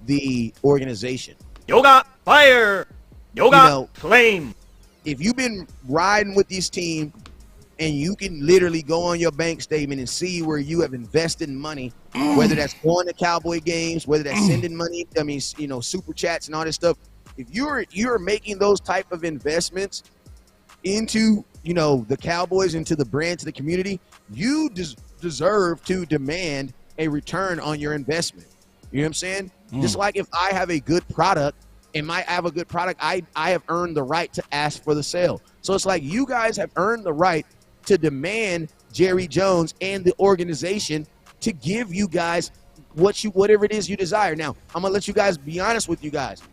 [SPEAKER 2] the organization.
[SPEAKER 3] Yoga, fire! Yoga, flame!
[SPEAKER 2] If you've been riding with this team and you can literally go on your bank statement and see where you have invested money, whether that's going to Cowboy games, whether that's sending money, super chats and all this stuff, if you're making those type of investments into, the Cowboys, into the brand, to the community, you deserve to demand a return on your investment. You know what I'm saying? Just like if I have a good product and I have a good product, I have earned the right to ask for the sale. So it's like you guys have earned the right to demand Jerry Jones and the organization to give you guys whatever it is you desire. Now, I'm going to let you guys be honest with you guys.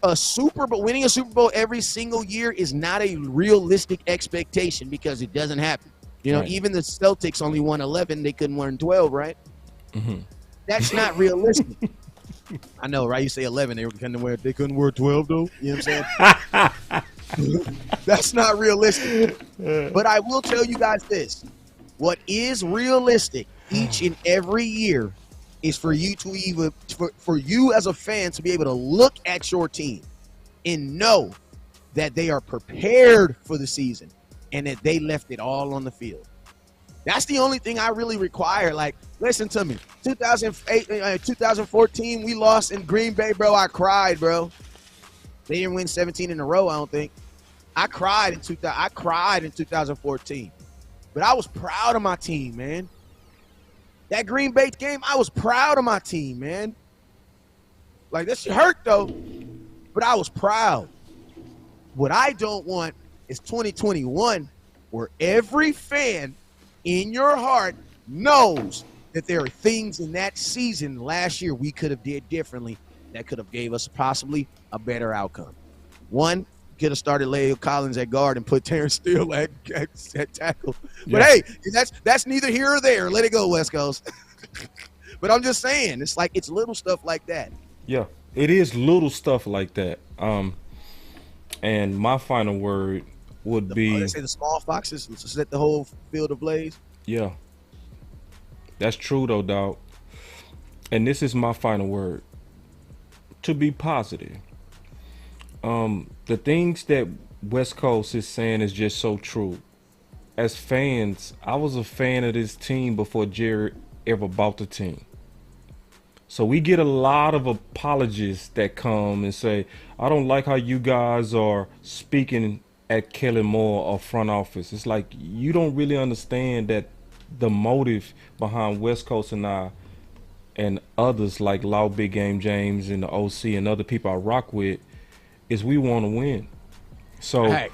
[SPEAKER 2] Winning a Super Bowl every single year is not a realistic expectation because it doesn't happen. Right. Even the Celtics only won 11. They couldn't win 12, right? Mm-hmm. That's not realistic. I know, right? You say 11. They couldn't wear 12, though. You know what I'm saying? That's not realistic. But I will tell you guys this. What is realistic each and every year is for you to for you as a fan to be able to look at your team and know that they are prepared for the season and that they left it all on the field. That's the only thing I really require. Like, listen to me. 2014, we lost in Green Bay, bro. I cried, bro. They didn't win 17 in a row, I don't think. I cried in 2014. But I was proud of my team, man. That Green Bay game, I was proud of my team, man. Like, that shit hurt, though. But I was proud. What I don't want is 2021 where every fan in your heart knows that there are things in that season last year we could have did differently that could have gave us possibly a better outcome. One, could have started Leo Collins at guard and put Terrance Steele at tackle. But hey, that's neither here or there. Let it go, West Coast. But I'm just saying, it's little stuff like that.
[SPEAKER 1] Yeah, it is little stuff like that. And my final word would be,
[SPEAKER 2] they say the small foxes set the whole field ablaze. Yeah,
[SPEAKER 1] that's true though, dog. And this is my final word: to be positive. The things that West Coast is saying is just so true. As fans, I was a fan of this team before Jerry ever bought the team. So we get a lot of apologists that come and say, I don't like how you guys are speaking at Kellen Moore or front office. It's like you don't really understand that the motive behind West Coast and I and others like Law Big Game James and the OC and other people I rock with is we want to win. So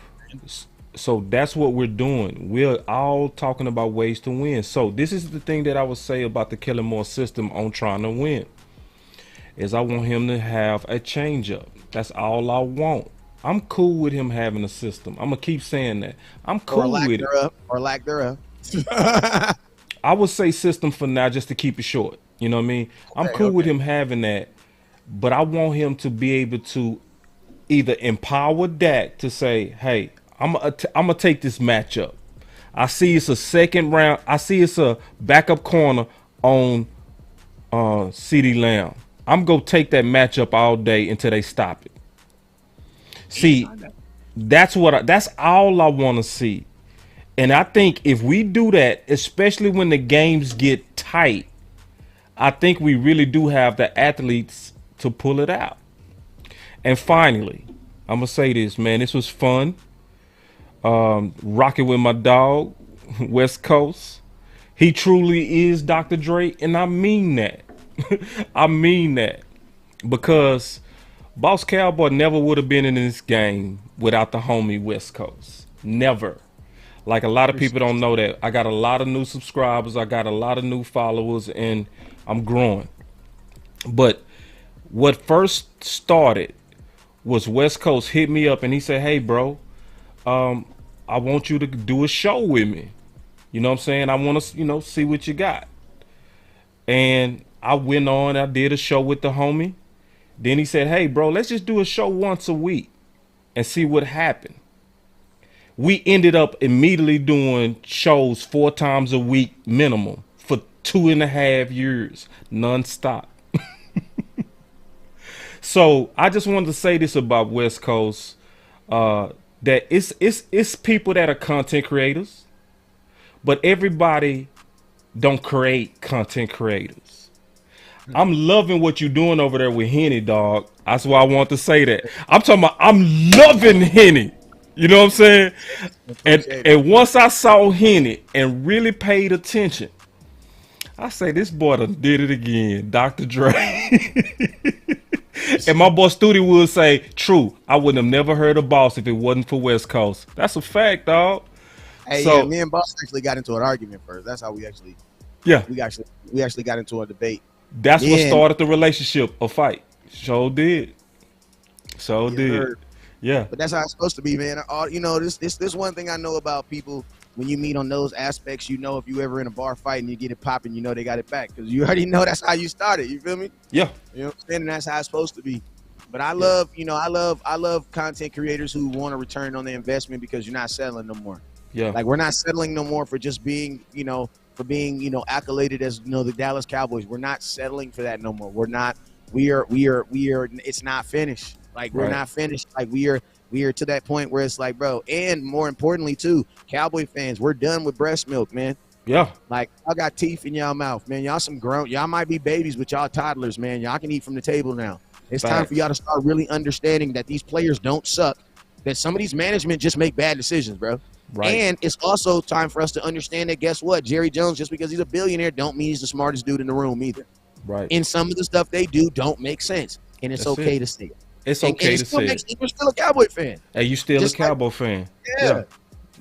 [SPEAKER 1] that's what we're doing. We're all talking about ways to win. So this is the thing that I would say about the Kellen Moore system on trying to win. Is I want him to have a changeup. That's all I want. I'm cool with him having a system. I'm gonna keep saying that. I'm cool with it.
[SPEAKER 2] Or lack thereof.
[SPEAKER 1] I would say system for now, just to keep it short. You know what I mean? I'm cool with him having that, but I want him to be able to either empower Dak to say, "Hey, I'm gonna take this matchup. I see it's a second round. I see it's a backup corner on CeeDee Lamb. I'm gonna take that matchup all day until they stop it." See, that's all I want to see. And I think if we do that, especially when the games get tight, I think we really do have the athletes to pull it out. And finally, I'm going to say this, man. This was fun. Rocking with my dog, West Coast. He truly is Dr. Dre, and I mean that. I mean that. Because Boss Cowboy never would have been in this game without the homie West Coast. Never. Like, a lot of people don't know that. I got a lot of new subscribers. I got a lot of new followers, and I'm growing. But what first started was West Coast hit me up, and he said, "Hey, bro, I want you to do a show with me. You know what I'm saying? I want to, see what you got." And I went on. I did a show with the homie. Then he said, "Hey, bro, let's just do a show once a week and see what happened." We ended up immediately doing shows 4 times a week minimum for 2.5 years, nonstop. So I just wanted to say this about West Coast, that it's people that are content creators, but everybody don't create content creators. I'm loving what you're doing over there with Henny, dog. That's why I want to say that. I'm loving Henny. You know what I'm saying? And once I saw Henny and really paid attention, I say, this boy done did it again, Dr. Dre. And my boy Studi would say, true, I would have never heard of Boss if it wasn't for West Coast. That's a fact, dog.
[SPEAKER 2] Hey, so, yeah, me and Boss actually got into an argument first. That's how we actually got into a debate.
[SPEAKER 1] That's what started the relationship, a fight. So did. Yeah,
[SPEAKER 2] but that's how it's supposed to be, man. This one thing I know about people when you meet on those aspects. If you ever in a bar fight and you get it popping, they got it back because you already know that's how you started. You feel me?
[SPEAKER 1] Yeah.
[SPEAKER 2] You know what I'm saying? And that's how it's supposed to be. But I love content creators who want to return on their investment because you're not settling no more.
[SPEAKER 1] Yeah.
[SPEAKER 2] Like, we're not settling no more for just being, accoladed as the Dallas Cowboys. We're not settling for that no more. We're not. We are. It's not finished. Like, we're not finished. Like, we are to that point where it's like, bro, and more importantly too, Cowboy fans, we're done with breast milk, man.
[SPEAKER 1] Yeah.
[SPEAKER 2] Like, y'all got teeth in y'all mouth, man. Y'all might be babies, but y'all toddlers, man. Y'all can eat from the table now. It's time for y'all to start really understanding that these players don't suck, that some of these management just make bad decisions, bro. Right. And it's also time for us to understand that, guess what? Jerry Jones, just because he's a billionaire, don't mean he's the smartest dude in the room either.
[SPEAKER 1] Right.
[SPEAKER 2] And some of the stuff they do don't make sense. And it's okay to see it.
[SPEAKER 1] It's okay to say it.
[SPEAKER 2] You're still a Cowboy fan.
[SPEAKER 1] Hey, you still a Cowboy fan.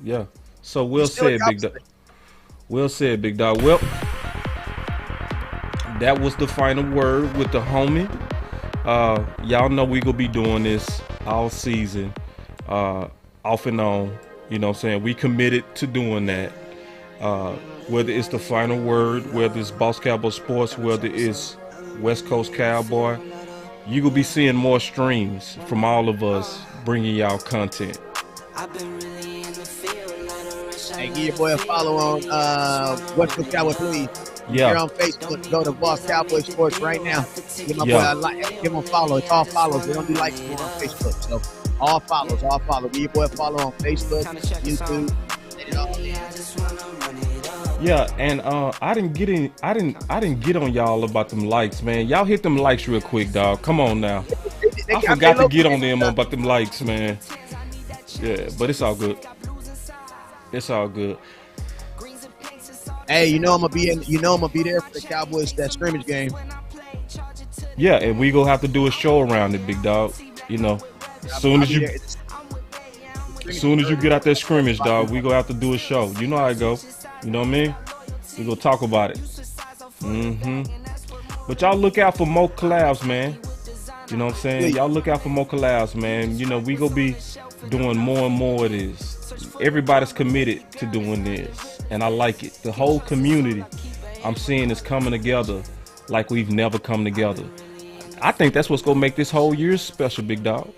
[SPEAKER 1] Yeah. So Will said, Big Dog. Will said, Big Dog. Well, that was the final word with the homie. Y'all know we gonna be doing this all season, off and on. You know what I'm saying? We committed to doing that. Whether it's the final word, whether it's Boss Cowboy Sports, whether it's West Coast Cowboy, you will be seeing more streams from all of us bringing y'all content.
[SPEAKER 2] Hey, give your boy a follow on West Coast Cowboy, please.
[SPEAKER 1] Yeah.
[SPEAKER 2] If you're on Facebook, go to BossCowboySports right now. Give my boy a like, give him a follow. It's all follows. We don't do likes on Facebook. So All follows. Give your boy a follow on Facebook, YouTube.
[SPEAKER 1] Yeah, and I didn't get on y'all about them likes, man. Y'all hit them likes real quick, dog. Come on now. I forgot to get on them about them likes, man. Yeah, but it's all good. It's all good.
[SPEAKER 2] Hey, I'm gonna be there for the Cowboys that scrimmage game.
[SPEAKER 1] Yeah, and we gonna have to do a show around it, big dog. As soon as you get out that scrimmage, dog, we gonna have to do a show. You know how it go. You know what I mean? We gonna talk about it. But y'all look out for more collabs, man. You know what I'm saying? Y'all look out for more collabs, man. We gonna be doing more and more of this. Everybody's committed to doing this, and I like it. The whole community I'm seeing is coming together like we've never come together. I think that's what's gonna make this whole year special, big dog.